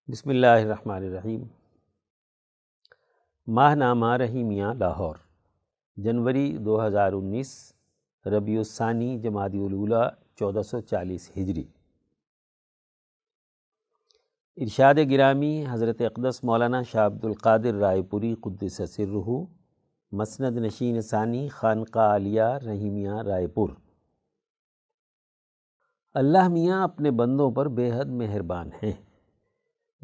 بسم اللہ الرحمن الرحیم۔ ماہ نامہ رحیمیہ لاہور، جنوری 2019، ربیع الثانی جمادی الاولیٰ 1440 ہجری۔ ارشاد گرامی حضرت اقدس مولانا شاہ عبد القادر رائے پوری قدس سرہ، مسند نشین ثانی، خانقاہ عالیہ رحیمیہ رائے پور۔ اللہ میاں اپنے بندوں پر بے حد مہربان ہیں۔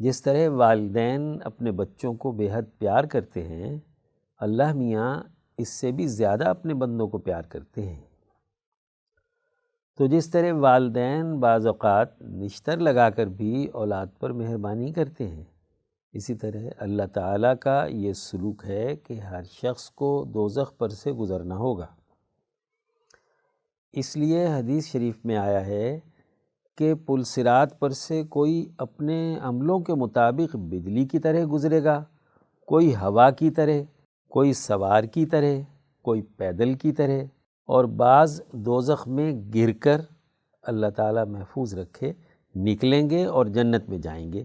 جس طرح والدین اپنے بچوں کو بے حد پیار کرتے ہیں، اللہ میاں اس سے بھی زیادہ اپنے بندوں کو پیار کرتے ہیں۔ تو جس طرح والدین بعض اوقات نشتر لگا کر بھی اولاد پر مہربانی کرتے ہیں، اسی طرح اللہ تعالیٰ کا یہ سلوک ہے کہ ہر شخص کو دوزخ پر سے گزرنا ہوگا۔ اس لیے حدیث شریف میں آیا ہے کہ پل صراط پر سے کوئی اپنے عملوں کے مطابق بجلی کی طرح گزرے گا، کوئی ہوا کی طرح، کوئی سوار کی طرح، کوئی پیدل کی طرح، اور بعض دوزخ میں گر کر، اللہ تعالیٰ محفوظ رکھے، نکلیں گے اور جنت میں جائیں گے۔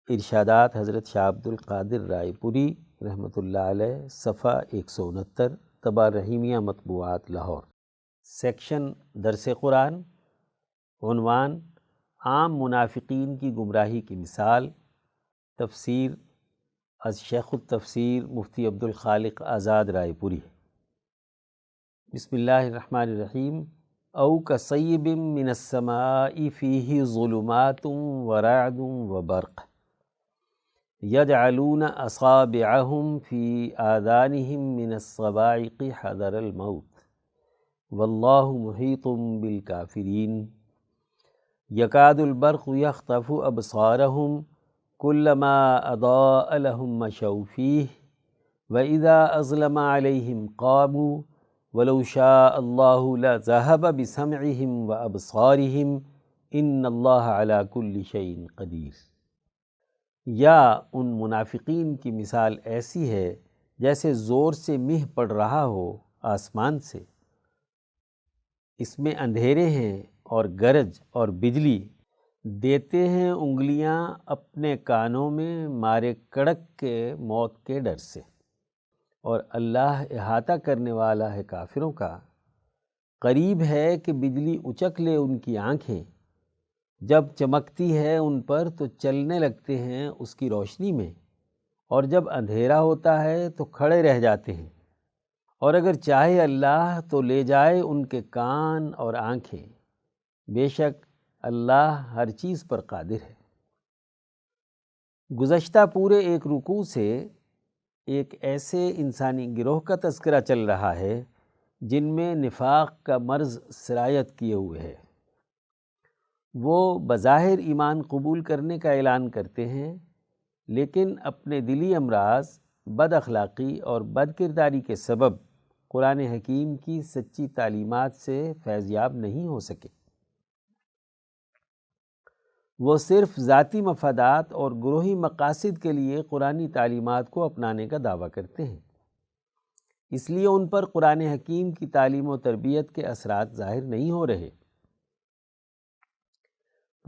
ارشادات حضرت شاہ عبد القادر رائے پوری رحمۃ اللہ علیہ، صفحہ 169، طبع رحیمیہ مطبوعات لاہور۔ سیکشن درس قرآن، عنوان عام منافقین کی گمراہی کی مثال، تفسیر از شیخ التفسیر مفتی عبد الخالق آزاد رائے پوری۔ بسم اللہ الرحمن الرحیم۔ او کصیب من السماء فیہ ظلمات ورعد وبرق یجعلون اصابعہم فی آذانہم من الصواعق حذر الموت واللہ محیط بالکافرین۔ یکاد البرق یخطف ابصارہم کلما اضاء لہم مشوا فیہ واذا اظلم علیہم قاموا ولو شاء اللہ لذہب بسمعہم وابصارہم ان اللہ علی کل شیء قدیر۔ یا ان منافقین کی مثال ایسی ہے جیسے زور سے مہ پڑ رہا ہو آسمان سے، اس میں اندھیرے ہیں اور گرج اور بجلی، دیتے ہیں انگلیاں اپنے کانوں میں مارے کڑک کے موت کے ڈر سے، اور اللہ احاطہ کرنے والا ہے کافروں کا۔ قریب ہے کہ بجلی اچک لے ان کی آنکھیں، جب چمکتی ہے ان پر تو چلنے لگتے ہیں اس کی روشنی میں، اور جب اندھیرا ہوتا ہے تو کھڑے رہ جاتے ہیں، اور اگر چاہے اللہ تو لے جائے ان کے کان اور آنکھیں، بے شک اللہ ہر چیز پر قادر ہے۔ گزشتہ پورے ایک رکوع سے ایک ایسے انسانی گروہ کا تذکرہ چل رہا ہے جن میں نفاق کا مرض سرایت کیے ہوئے ہے۔ وہ بظاہر ایمان قبول کرنے کا اعلان کرتے ہیں، لیکن اپنے دلی امراض، بد اخلاقی اور بد کرداری کے سبب قرآن حکیم کی سچی تعلیمات سے فیضیاب نہیں ہو سکے۔ وہ صرف ذاتی مفادات اور گروہی مقاصد کے لیے قرآنی تعلیمات کو اپنانے کا دعویٰ کرتے ہیں، اس لیے ان پر قرآن حکیم کی تعلیم و تربیت کے اثرات ظاہر نہیں ہو رہے۔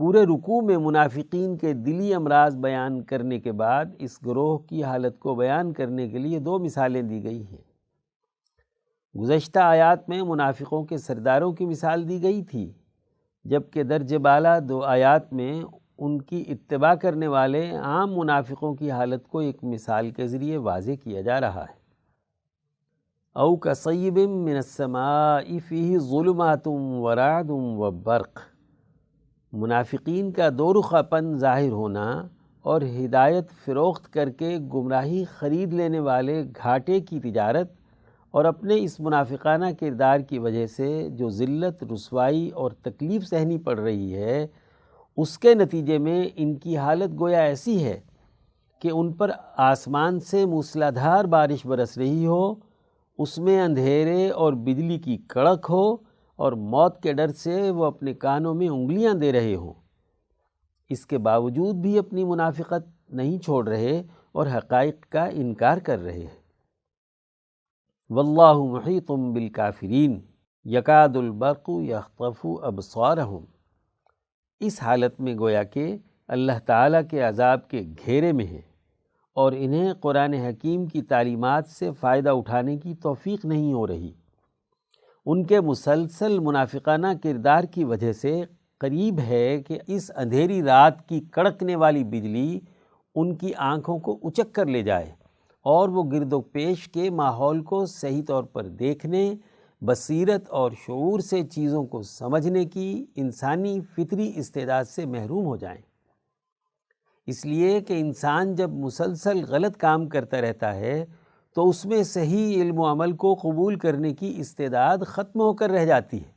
پورے رکوع میں منافقین کے دلی امراض بیان کرنے کے بعد اس گروہ کی حالت کو بیان کرنے کے لیے دو مثالیں دی گئی ہیں۔ گزشتہ آیات میں منافقوں کے سرداروں کی مثال دی گئی تھی، جبکہ درج بالا دو آیات میں ان کی اتباع کرنے والے عام منافقوں کی حالت کو ایک مثال کے ذریعے واضح کیا جا رہا ہے۔ او کصیب من السماء فیہ ظلمات ورعد وبرق۔ منافقین کا دو رخا پن ظاہر ہونا اور ہدایت فروخت کر کے گمراہی خرید لینے والے گھاٹے کی تجارت، اور اپنے اس منافقانہ کردار کی وجہ سے جو ذلت، رسوائی اور تکلیف سہنی پڑ رہی ہے، اس کے نتیجے میں ان کی حالت گویا ایسی ہے کہ ان پر آسمان سے موسلادھار بارش برس رہی ہو، اس میں اندھیرے اور بجلی کی کڑک ہو، اور موت کے ڈر سے وہ اپنے کانوں میں انگلیاں دے رہے ہوں، اس کے باوجود بھی اپنی منافقت نہیں چھوڑ رہے اور حقائق کا انکار کر رہے ہیں۔ واللہ محیط بالکافرین یکاد البرق یخطف ابصارہم۔ اس حالت میں گویا کہ اللہ تعالیٰ کے عذاب کے گھیرے میں ہیں اور انہیں قرآن حکیم کی تعلیمات سے فائدہ اٹھانے کی توفیق نہیں ہو رہی۔ ان کے مسلسل منافقانہ کردار کی وجہ سے قریب ہے کہ اس اندھیری رات کی کڑکنے والی بجلی ان کی آنکھوں کو اچک کر لے جائے اور وہ گرد و پیش کے ماحول کو صحیح طور پر دیکھنے، بصیرت اور شعور سے چیزوں کو سمجھنے کی انسانی فطری استعداد سے محروم ہو جائیں۔ اس لیے کہ انسان جب مسلسل غلط کام کرتا رہتا ہے تو اس میں صحیح علم و عمل کو قبول کرنے کی استعداد ختم ہو کر رہ جاتی ہے۔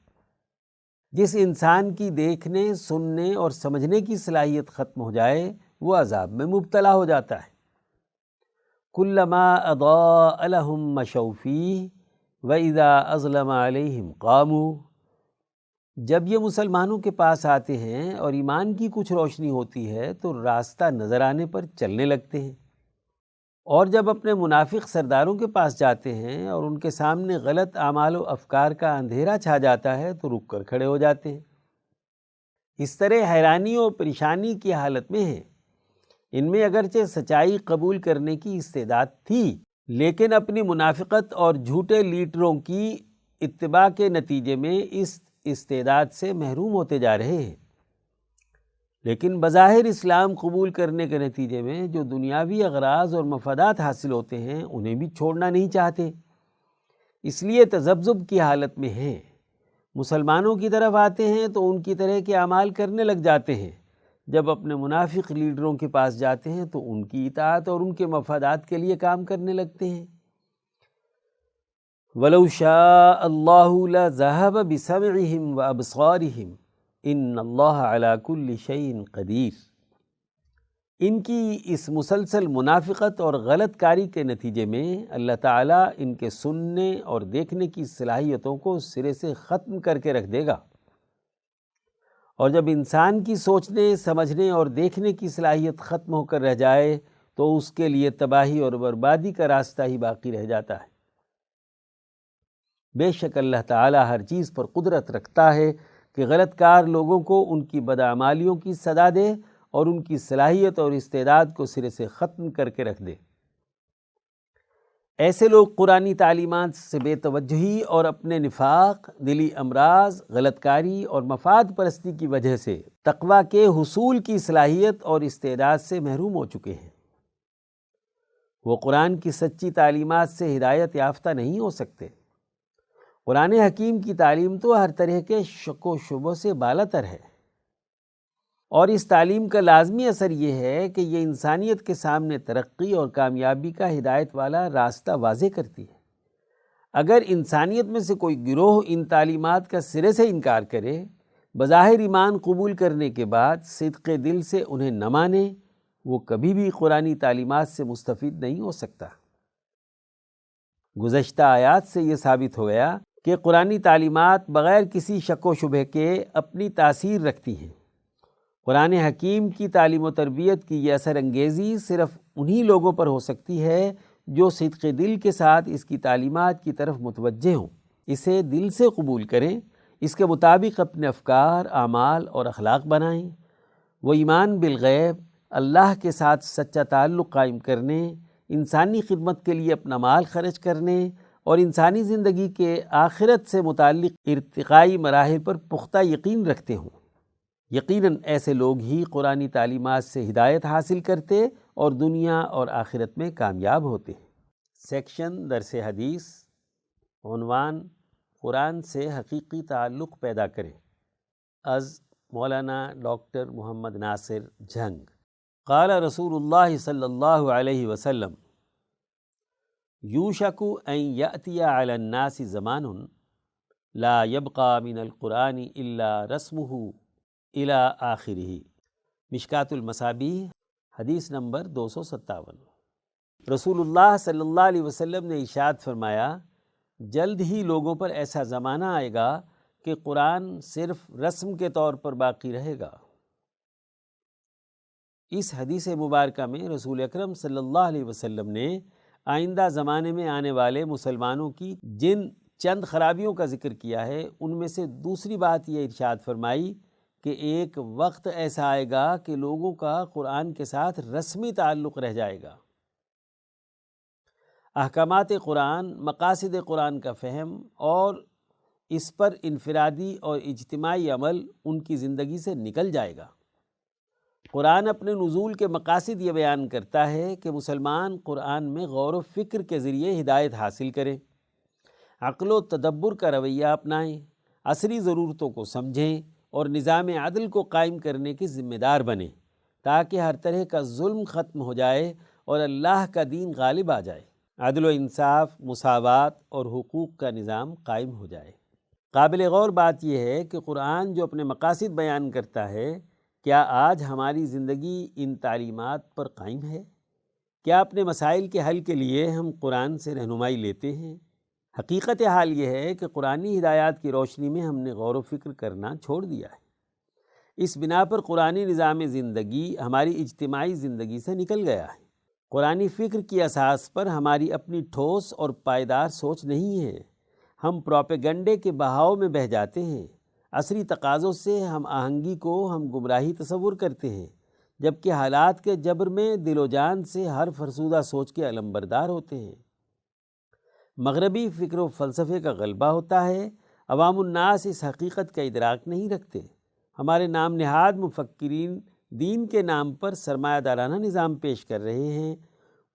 جس انسان کی دیکھنے، سننے اور سمجھنے کی صلاحیت ختم ہو جائے وہ عذاب میں مبتلا ہو جاتا ہے۔ کلما اضاء لهم مشوا فیہ واذا اظلم علیہم قاموا۔ جب یہ مسلمانوں کے پاس آتے ہیں اور ایمان کی کچھ روشنی ہوتی ہے تو راستہ نظر آنے پر چلنے لگتے ہیں، اور جب اپنے منافق سرداروں کے پاس جاتے ہیں اور ان کے سامنے غلط اعمال و افکار کا اندھیرا چھا جاتا ہے تو رک کر کھڑے ہو جاتے ہیں۔ اس طرح حیرانی و پریشانی کی حالت میں ہیں۔ ان میں اگرچہ سچائی قبول کرنے کی استعداد تھی، لیکن اپنی منافقت اور جھوٹے لیڈروں کی اتباع کے نتیجے میں اس استعداد سے محروم ہوتے جا رہے ہیں۔ لیکن بظاہر اسلام قبول کرنے کے نتیجے میں جو دنیاوی اغراض اور مفادات حاصل ہوتے ہیں انہیں بھی چھوڑنا نہیں چاہتے، اس لیے تذبذب کی حالت میں ہیں۔ مسلمانوں کی طرف آتے ہیں تو ان کی طرح کے اعمال کرنے لگ جاتے ہیں، جب اپنے منافق لیڈروں کے پاس جاتے ہیں تو ان کی اطاعت اور ان کے مفادات کے لیے کام کرنے لگتے ہیں۔ وَلَوْ شَاءَ اللَّهُ لَذَهَبَ بِسَمْعِهِمْ وَأَبْصَارِهِمْ إِنَّ اللَّهَ عَلَى كُلِّ شَيْءٍ قَدِيرٌ۔ ان کی اس مسلسل منافقت اور غلط کاری کے نتیجے میں اللہ تعالیٰ ان کے سننے اور دیکھنے کی صلاحیتوں کو سرے سے ختم کر کے رکھ دے گا، اور جب انسان کی سوچنے، سمجھنے اور دیکھنے کی صلاحیت ختم ہو کر رہ جائے تو اس کے لیے تباہی اور بربادی کا راستہ ہی باقی رہ جاتا ہے۔ بے شک اللہ تعالیٰ ہر چیز پر قدرت رکھتا ہے کہ غلط کار لوگوں کو ان کی بدعمالیوں کی سزا دے اور ان کی صلاحیت اور استعداد کو سرے سے ختم کر کے رکھ دے۔ ایسے لوگ قرآنی تعلیمات سے بے توجہی اور اپنے نفاق، دلی امراض، غلط کاری اور مفاد پرستی کی وجہ سے تقویٰ کے حصول کی صلاحیت اور استعداد سے محروم ہو چکے ہیں۔ وہ قرآن کی سچی تعلیمات سے ہدایت یافتہ نہیں ہو سکتے۔ قرآن حکیم کی تعلیم تو ہر طرح کے شک و شبہ سے بالاتر ہے، اور اس تعلیم کا لازمی اثر یہ ہے کہ یہ انسانیت کے سامنے ترقی اور کامیابی کا ہدایت والا راستہ واضح کرتی ہے۔ اگر انسانیت میں سے کوئی گروہ ان تعلیمات کا سرے سے انکار کرے، بظاہر ایمان قبول کرنے کے بعد صدق دل سے انہیں نہ مانے، وہ کبھی بھی قرآنی تعلیمات سے مستفید نہیں ہو سکتا۔ گزشتہ آیات سے یہ ثابت ہو گیا کہ قرآنی تعلیمات بغیر کسی شک و شبہ کے اپنی تاثیر رکھتی ہیں۔ قرآن حکیم کی تعلیم و تربیت کی یہ اثر انگیزی صرف انہی لوگوں پر ہو سکتی ہے جو صدق دل کے ساتھ اس کی تعلیمات کی طرف متوجہ ہوں، اسے دل سے قبول کریں، اس کے مطابق اپنے افکار، اعمال اور اخلاق بنائیں۔ وہ ایمان بالغیب، اللہ کے ساتھ سچا تعلق قائم کرنے، انسانی خدمت کے لیے اپنا مال خرچ کرنے اور انسانی زندگی کے آخرت سے متعلق ارتقائی مراحل پر پختہ یقین رکھتے ہوں۔ یقیناً ایسے لوگ ہی قرآنی تعلیمات سے ہدایت حاصل کرتے اور دنیا اور آخرت میں کامیاب ہوتے ہیں۔ سیکشن درس حدیث، عنوان قرآن سے حقیقی تعلق پیدا کریں، از مولانا ڈاکٹر محمد ناصر جھنگ۔ قال رسول اللہ صلی اللہ علیہ وسلم: یوشک ان یأتی علی الناس زمان لا یبقى من القرآن الا رسمہ الی آخرہ۔ مشکاۃ المصابیح، حدیث نمبر 257۔ رسول اللہ صلی اللہ علیہ وسلم نے ارشاد فرمایا، جلد ہی لوگوں پر ایسا زمانہ آئے گا کہ قرآن صرف رسم کے طور پر باقی رہے گا۔ اس حدیث مبارکہ میں رسول اکرم صلی اللہ علیہ وسلم نے آئندہ زمانے میں آنے والے مسلمانوں کی جن چند خرابیوں کا ذکر کیا ہے، ان میں سے دوسری بات یہ ارشاد فرمائی کہ ایک وقت ایسا آئے گا کہ لوگوں کا قرآن کے ساتھ رسمی تعلق رہ جائے گا۔ احکامات قرآن، مقاصد قرآن کا فہم اور اس پر انفرادی اور اجتماعی عمل ان کی زندگی سے نکل جائے گا۔ قرآن اپنے نزول کے مقاصد یہ بیان کرتا ہے کہ مسلمان قرآن میں غور و فکر کے ذریعے ہدایت حاصل کریں، عقل و تدبر کا رویہ اپنائیں، عصری ضرورتوں کو سمجھیں اور نظام عدل کو قائم کرنے کے ذمہ دار بنیں، تاکہ ہر طرح کا ظلم ختم ہو جائے اور اللہ کا دین غالب آ جائے، عدل و انصاف، مساوات اور حقوق کا نظام قائم ہو جائے۔ قابل غور بات یہ ہے کہ قرآن جو اپنے مقاصد بیان کرتا ہے، کیا آج ہماری زندگی ان تعلیمات پر قائم ہے؟ کیا اپنے مسائل کے حل کے لیے ہم قرآن سے رہنمائی لیتے ہیں؟ حقیقت حال یہ ہے کہ قرآنی ہدایات کی روشنی میں ہم نے غور و فکر کرنا چھوڑ دیا ہے۔ اس بنا پر قرآنی نظام زندگی ہماری اجتماعی زندگی سے نکل گیا ہے۔ قرآنی فکر کی اساس پر ہماری اپنی ٹھوس اور پائیدار سوچ نہیں ہے۔ ہم پروپیگنڈے کے بہاؤ میں بہہ جاتے ہیں۔ عصری تقاضوں سے ہم آہنگی کو ہم گمراہی تصور کرتے ہیں، جبکہ حالات کے جبر میں دل و جان سے ہر فرسودہ سوچ کے علمبردار ہوتے ہیں۔ مغربی فکر و فلسفے کا غلبہ ہوتا ہے، عوام الناس اس حقیقت کا ادراک نہیں رکھتے۔ ہمارے نام نہاد مفکرین دین کے نام پر سرمایہ دارانہ نظام پیش کر رہے ہیں۔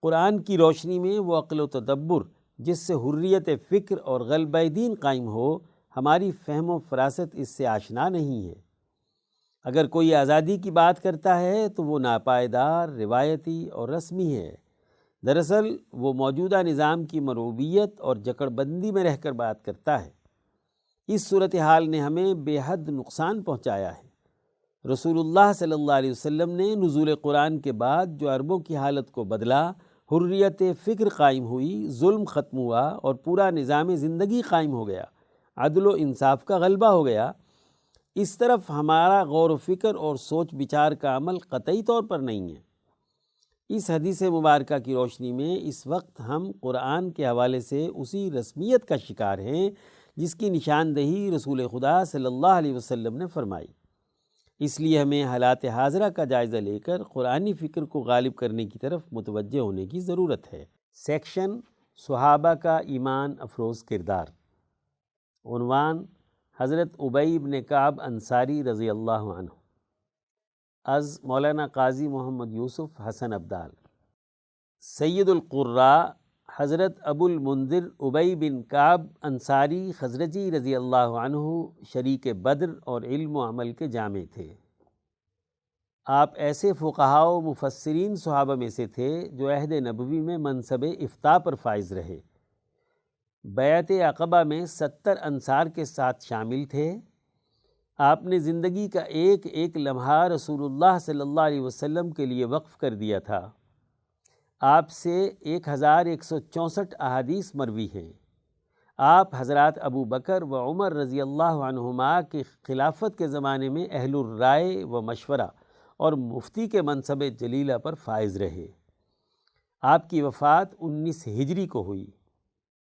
قرآن کی روشنی میں وہ عقل و تدبر جس سے حریت فکر اور غلبہ دین قائم ہو، ہماری فہم و فراست اس سے آشنا نہیں ہے۔ اگر کوئی آزادی کی بات کرتا ہے تو وہ ناپائیدار، روایتی اور رسمی ہے۔ دراصل وہ موجودہ نظام کی مرعوبیت اور جکڑ بندی میں رہ کر بات کرتا ہے۔ اس صورتحال نے ہمیں بے حد نقصان پہنچایا ہے۔ رسول اللہ صلی اللہ علیہ وسلم نے نزول قرآن کے بعد جو عربوں کی حالت کو بدلا، حریت فکر قائم ہوئی، ظلم ختم ہوا اور پورا نظام زندگی قائم ہو گیا، عدل و انصاف کا غلبہ ہو گیا، اس طرف ہمارا غور و فکر اور سوچ بچار کا عمل قطعی طور پر نہیں ہے۔ اس حدیث مبارکہ کی روشنی میں اس وقت ہم قرآن کے حوالے سے اسی رسمیت کا شکار ہیں جس کی نشاندہی رسول خدا صلی اللہ علیہ وسلم نے فرمائی۔ اس لیے ہمیں حالات حاضرہ کا جائزہ لے کر قرآنی فکر کو غالب کرنے کی طرف متوجہ ہونے کی ضرورت ہے۔ سیکشن صحابہ کا ایمان افروز کردار۔ عنوان: حضرت ابی بن کعب انصاری رضی اللہ عنہ، از مولانا قاضی محمد یوسف حسن ابدال۔ سید القراء حضرت ابو المنذر ابی بن کعب انصاری خزرجی رضی اللہ عنہ شریک بدر اور علم و عمل کے جامع تھے۔ آپ ایسے فقہاء و مفسرین صحابہ میں سے تھے جو عہد نبوی میں منصب افتاء پر فائز رہے۔ بیعت عقبہ میں 70 انصار کے ساتھ شامل تھے۔ آپ نے زندگی کا ایک ایک لمحہ رسول اللہ صلی اللہ علیہ وسلم کے لیے وقف کر دیا تھا۔ آپ سے 1164 احادیث مروی ہیں۔ آپ حضرات ابو بکر و عمر رضی اللہ عنہما کی خلافت کے زمانے میں اہل الرائے و مشورہ اور مفتی کے منصب جلیلہ پر فائز رہے۔ آپ کی وفات 19 ہجری کو ہوئی۔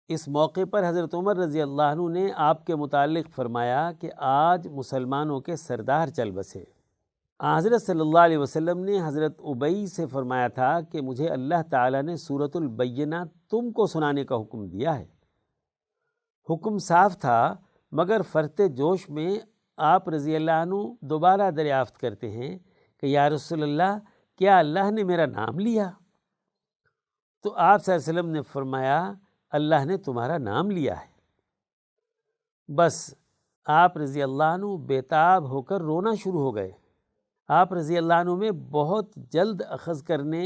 اس موقع پر حضرت عمر رضی اللہ عنہ نے آپ کے متعلق فرمایا کہ آج مسلمانوں کے سردار چل بسے۔ حضرت صلی اللہ علیہ وسلم نے حضرت ابی سے فرمایا تھا کہ مجھے اللہ تعالیٰ نے سورۃ البینہ تم کو سنانے کا حکم دیا ہے۔ حکم صاف تھا، مگر فرط جوش میں آپ رضی اللہ عنہ دوبارہ دریافت کرتے ہیں کہ یا رسول اللہ، کیا اللہ نے میرا نام لیا؟ تو آپ صلی اللہ علیہ وسلم نے فرمایا، اللہ نے تمہارا نام لیا ہے۔ بس آپ رضی اللہ عنہ بے تاب ہو کر رونا شروع ہو گئے۔ آپ رضی اللہ عنہ میں بہت جلد اخذ کرنے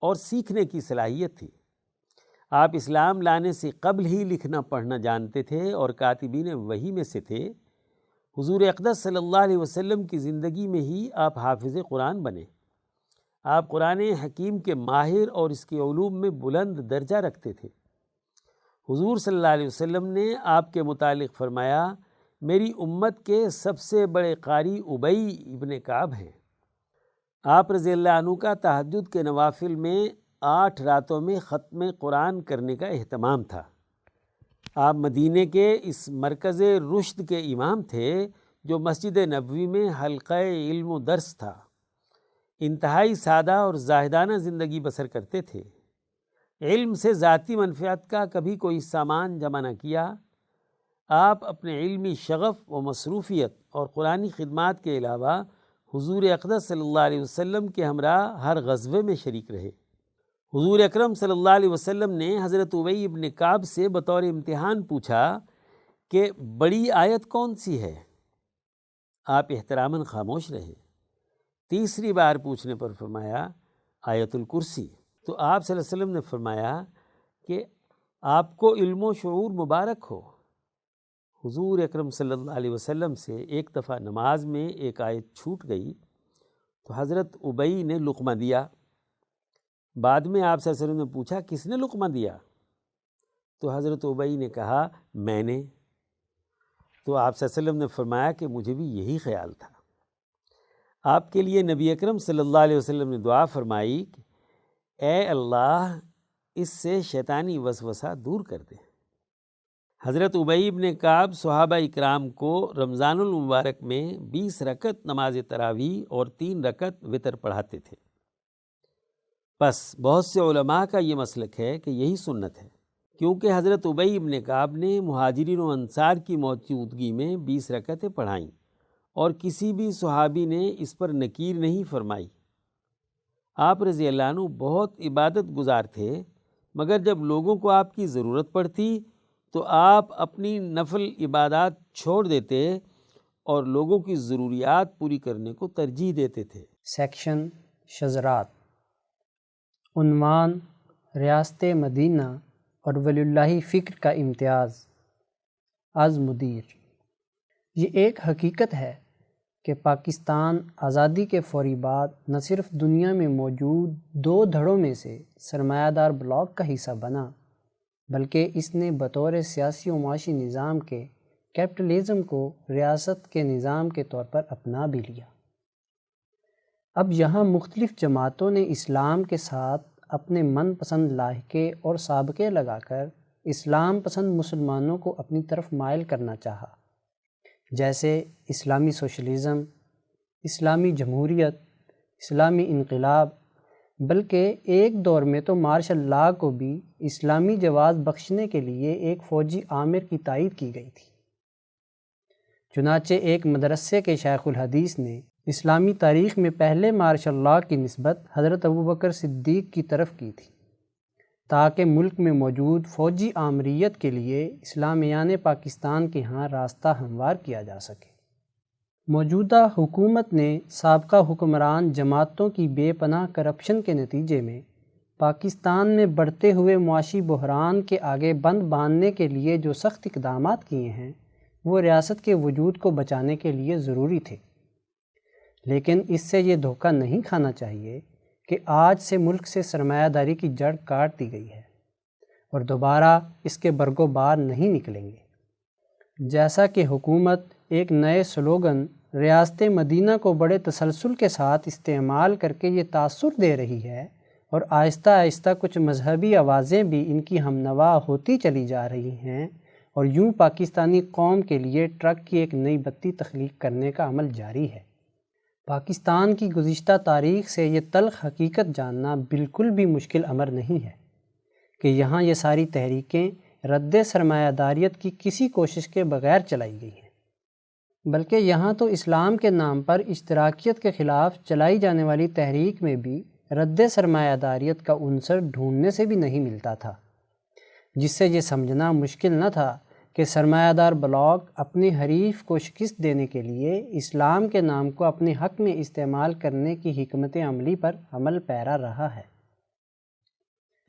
اور سیکھنے کی صلاحیت تھی۔ آپ اسلام لانے سے قبل ہی لکھنا پڑھنا جانتے تھے اور کاتبین وحی میں سے تھے۔ حضور اقدس صلی اللہ علیہ وسلم کی زندگی میں ہی آپ حافظ قرآن بنے۔ آپ قرآن حکیم کے ماہر اور اس کے علوم میں بلند درجہ رکھتے تھے۔ حضور صلی اللہ علیہ وسلم نے آپ کے متعلق فرمایا، میری امت کے سب سے بڑے قاری ابی ابن کعب ہیں۔ آپ رضی اللہ عنہ کا تہجد کے نوافل میں 8 راتوں میں ختم قرآن کرنے کا اہتمام تھا۔ آپ مدینے کے اس مرکز رشد کے امام تھے جو مسجد نبوی میں حلقہ علم و درس تھا، انتہائی سادہ اور زاہدانہ زندگی بسر کرتے تھے۔ علم سے ذاتی منفعت کا کبھی کوئی سامان جمع نہ کیا۔ آپ اپنے علمی شغف و مصروفیت اور قرآنی خدمات کے علاوہ حضور اقدس صلی اللہ علیہ وسلم کے ہمراہ ہر غزوے میں شریک رہے۔ حضور اکرم صلی اللہ علیہ وسلم نے حضرت ابی بن کعب سے بطور امتحان پوچھا کہ بڑی آیت کون سی ہے؟ آپ احتراماً خاموش رہے۔ تیسری بار پوچھنے پر فرمایا آیت الکرسی۔ تو آپ صلی اللہ علیہ وسلم نے فرمایا کہ آپ کو علم و شعور مبارک ہو۔ حضور اکرم صلی اللہ علیہ وسلم سے ایک دفعہ نماز میں ایک آیت چھوٹ گئی تو حضرت ابی نے لقمہ دیا۔ بعد میں آپ صلی اللہ علیہ وسلم نے پوچھا کس نے لقمہ دیا؟ تو حضرت ابی نے کہا میں نے۔ تو آپ صلی اللہ علیہ وسلم نے فرمایا کہ مجھے بھی یہی خیال تھا۔ آپ کے لیے نبی اکرم صلی اللہ علیہ وسلم نے دعا فرمائی کہ اے اللہ اس سے شیطانی وسوسہ دور کر دے۔ حضرت ابی بن کعب صحابہ اکرام کو رمضان المبارک میں 20 رکعت نماز تراویح اور 3 رکعت وتر پڑھاتے تھے۔ بس بہت سے علماء کا یہ مسلک ہے کہ یہی سنت ہے، کیونکہ حضرت ابی بن کعب نے مہاجرین و انصار کی موجودگی میں 20 رکعتیں پڑھائیں اور کسی بھی صحابی نے اس پر نکیر نہیں فرمائی۔ آپ رضی اللہ عنہ بہت عبادت گزار تھے، مگر جب لوگوں کو آپ کی ضرورت پڑتی تو آپ اپنی نفل عبادات چھوڑ دیتے اور لوگوں کی ضروریات پوری کرنے کو ترجیح دیتے تھے۔ سیکشن شذرات، عنوان ریاست مدینہ اور ولی اللہ فکر کا امتیاز۔ از مدیر، یہ ایک حقیقت ہے کہ پاکستان آزادی کے فوری بعد نہ صرف دنیا میں موجود 2 دھڑوں میں سے سرمایہ دار بلاک کا حصہ بنا، بلکہ اس نے بطور سیاسی و معاشی نظام کے کیپٹلزم کو ریاست کے نظام کے طور پر اپنا بھی لیا۔ اب یہاں مختلف جماعتوں نے اسلام کے ساتھ اپنے من پسند لاحقے اور سابقے لگا کر اسلام پسند مسلمانوں کو اپنی طرف مائل کرنا چاہا، جیسے اسلامی سوشلزم، اسلامی جمہوریت، اسلامی انقلاب، بلکہ ایک دور میں تو مارشل لاء کو بھی اسلامی جواز بخشنے کے لیے ایک فوجی آمر کی تائید کی گئی تھی۔ چنانچہ ایک مدرسے کے شیخ الحدیث نے اسلامی تاریخ میں پہلے مارشل لاء کی نسبت حضرت ابوبکر صدیق کی طرف کی تھی، تاکہ ملک میں موجود فوجی آمریت کے لیے اسلامیان پاکستان کے ہاں راستہ ہموار کیا جا سکے۔ موجودہ حکومت نے سابقہ حکمران جماعتوں کی بے پناہ کرپشن کے نتیجے میں پاکستان میں بڑھتے ہوئے معاشی بحران کے آگے بند باندھنے کے لیے جو سخت اقدامات کیے ہیں وہ ریاست کے وجود کو بچانے کے لیے ضروری تھے، لیکن اس سے یہ دھوکہ نہیں کھانا چاہیے کہ آج سے ملک سے سرمایہ داری کی جڑ کاٹ دی گئی ہے اور دوبارہ اس کے برگ و بار نہیں نکلیں گے۔ جیسا کہ حکومت ایک نئے سلوگن ریاست مدینہ کو بڑے تسلسل کے ساتھ استعمال کر کے یہ تاثر دے رہی ہے اور آہستہ آہستہ کچھ مذہبی آوازیں بھی ان کی ہمنوا ہوتی چلی جا رہی ہیں، اور یوں پاکستانی قوم کے لیے ٹرک کی ایک نئی بتی تخلیق کرنے کا عمل جاری ہے۔ پاکستان کی گزشتہ تاریخ سے یہ تلخ حقیقت جاننا بالکل بھی مشکل امر نہیں ہے کہ یہاں یہ ساری تحریکیں رد سرمایہ داریت کی کسی کوشش کے بغیر چلائی گئی ہیں، بلکہ یہاں تو اسلام کے نام پر اشتراکیت کے خلاف چلائی جانے والی تحریک میں بھی رد سرمایہ داریت کا عنصر ڈھونڈنے سے بھی نہیں ملتا تھا، جس سے یہ سمجھنا مشکل نہ تھا کہ سرمایہ دار بلاک اپنے حریف کو شکست دینے کے لیے اسلام کے نام کو اپنے حق میں استعمال کرنے کی حکمت عملی پر عمل پیرا رہا ہے۔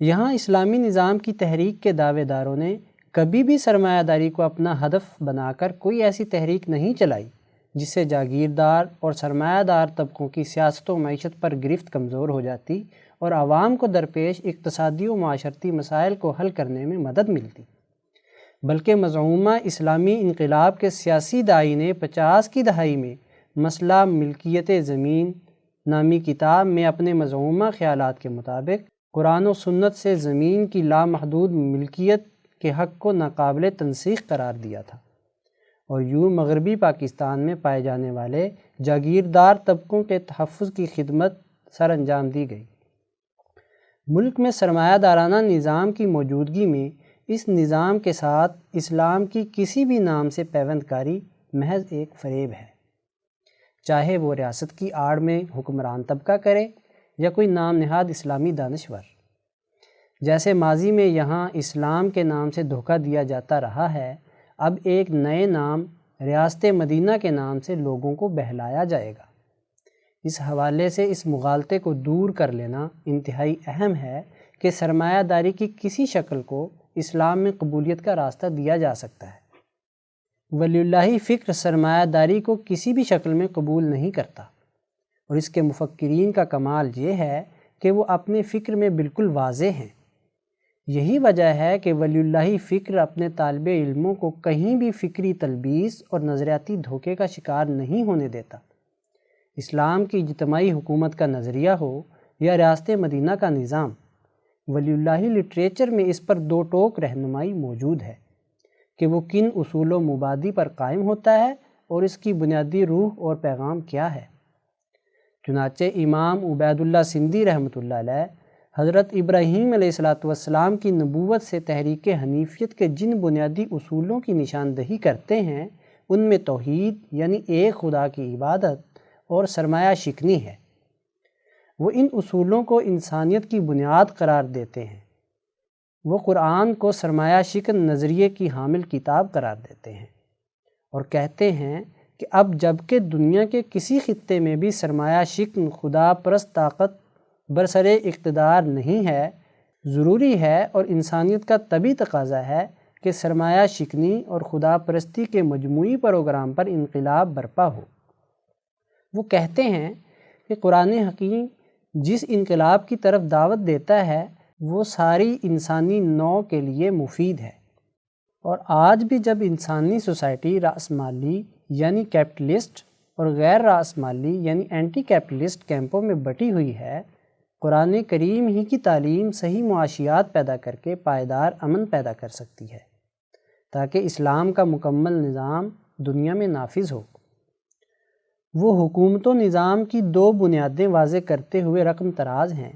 یہاں اسلامی نظام کی تحریک کے دعوے داروں نے کبھی بھی سرمایہ داری کو اپنا ہدف بنا کر کوئی ایسی تحریک نہیں چلائی جس سے جاگیردار اور سرمایہ دار طبقوں کی سیاست و معیشت پر گرفت کمزور ہو جاتی اور عوام کو درپیش اقتصادی و معاشرتی مسائل کو حل کرنے میں مدد ملتی، بلکہ مزعومہ اسلامی انقلاب کے سیاسی داعی نے 50 کی دہائی میں مسئلہ ملکیت زمین نامی کتاب میں اپنے مزعومہ خیالات کے مطابق قرآن و سنت سے زمین کی لامحدود ملکیت کے حق کو ناقابل تنسیخ قرار دیا تھا، اور یوں مغربی پاکستان میں پائے جانے والے جاگیردار طبقوں کے تحفظ کی خدمت سر انجام دی گئی۔ ملک میں سرمایہ دارانہ نظام کی موجودگی میں اس نظام کے ساتھ اسلام کی کسی بھی نام سے پیوند کاری محض ایک فریب ہے، چاہے وہ ریاست کی آڑ میں حکمران طبقہ کرے یا کوئی نام نہاد اسلامی دانشور۔ جیسے ماضی میں یہاں اسلام کے نام سے دھوکہ دیا جاتا رہا ہے، اب ایک نئے نام ریاست مدینہ کے نام سے لوگوں کو بہلایا جائے گا۔ اس حوالے سے اس مغالطے کو دور کر لینا انتہائی اہم ہے کہ سرمایہ داری کی کسی شکل کو اسلام میں قبولیت کا راستہ دیا جا سکتا ہے۔ ولی اللہ فکر سرمایہ داری کو کسی بھی شکل میں قبول نہیں کرتا، اور اس کے مفکرین کا کمال یہ ہے کہ وہ اپنے فکر میں بالکل واضح ہیں۔ یہی وجہ ہے کہ ولی اللہ فکر اپنے طالب علموں کو کہیں بھی فکری تلبیس اور نظریاتی دھوکے کا شکار نہیں ہونے دیتا۔ اسلام کی اجتماعی حکومت کا نظریہ ہو یا ریاست مدینہ کا نظام، ولی اللہ لٹریچر میں اس پر دو ٹوک رہنمائی موجود ہے کہ وہ کن اصول و مبادی پر قائم ہوتا ہے اور اس کی بنیادی روح اور پیغام کیا ہے۔ چنانچہ امام عبید اللہ سندھی رحمۃ اللہ علیہ حضرت ابراہیم علیہ السلام کی نبوت سے تحریک حنیفیت کے جن بنیادی اصولوں کی نشاندہی کرتے ہیں ان میں توحید یعنی ایک خدا کی عبادت اور سرمایہ شکنی ہے۔ وہ ان اصولوں کو انسانیت کی بنیاد قرار دیتے ہیں۔ وہ قرآن کو سرمایہ شکن نظریے کی حامل کتاب قرار دیتے ہیں اور کہتے ہیں کہ اب جب کہ دنیا کے کسی خطے میں بھی سرمایہ شکن خدا پرست طاقت برسر اقتدار نہیں ہے، ضروری ہے اور انسانیت کا طبی تقاضا ہے کہ سرمایہ شکنی اور خدا پرستی کے مجموعی پروگرام پر انقلاب برپا ہو۔ وہ کہتے ہیں کہ قرآن حکیم جس انقلاب کی طرف دعوت دیتا ہے وہ ساری انسانی نوع کے لیے مفید ہے، اور آج بھی جب انسانی سوسائٹی رأسمالی یعنی کیپٹلسٹ اور غیر رأسمالی یعنی اینٹی کیپٹلسٹ کیمپوں میں بٹی ہوئی ہے، قرآن کریم ہی کی تعلیم صحیح معاشیات پیدا کر کے پائیدار امن پیدا کر سکتی ہے تاکہ اسلام کا مکمل نظام دنیا میں نافذ ہو۔ وہ حکومت و نظام کی دو بنیادیں واضح کرتے ہوئے رقم تراز ہیں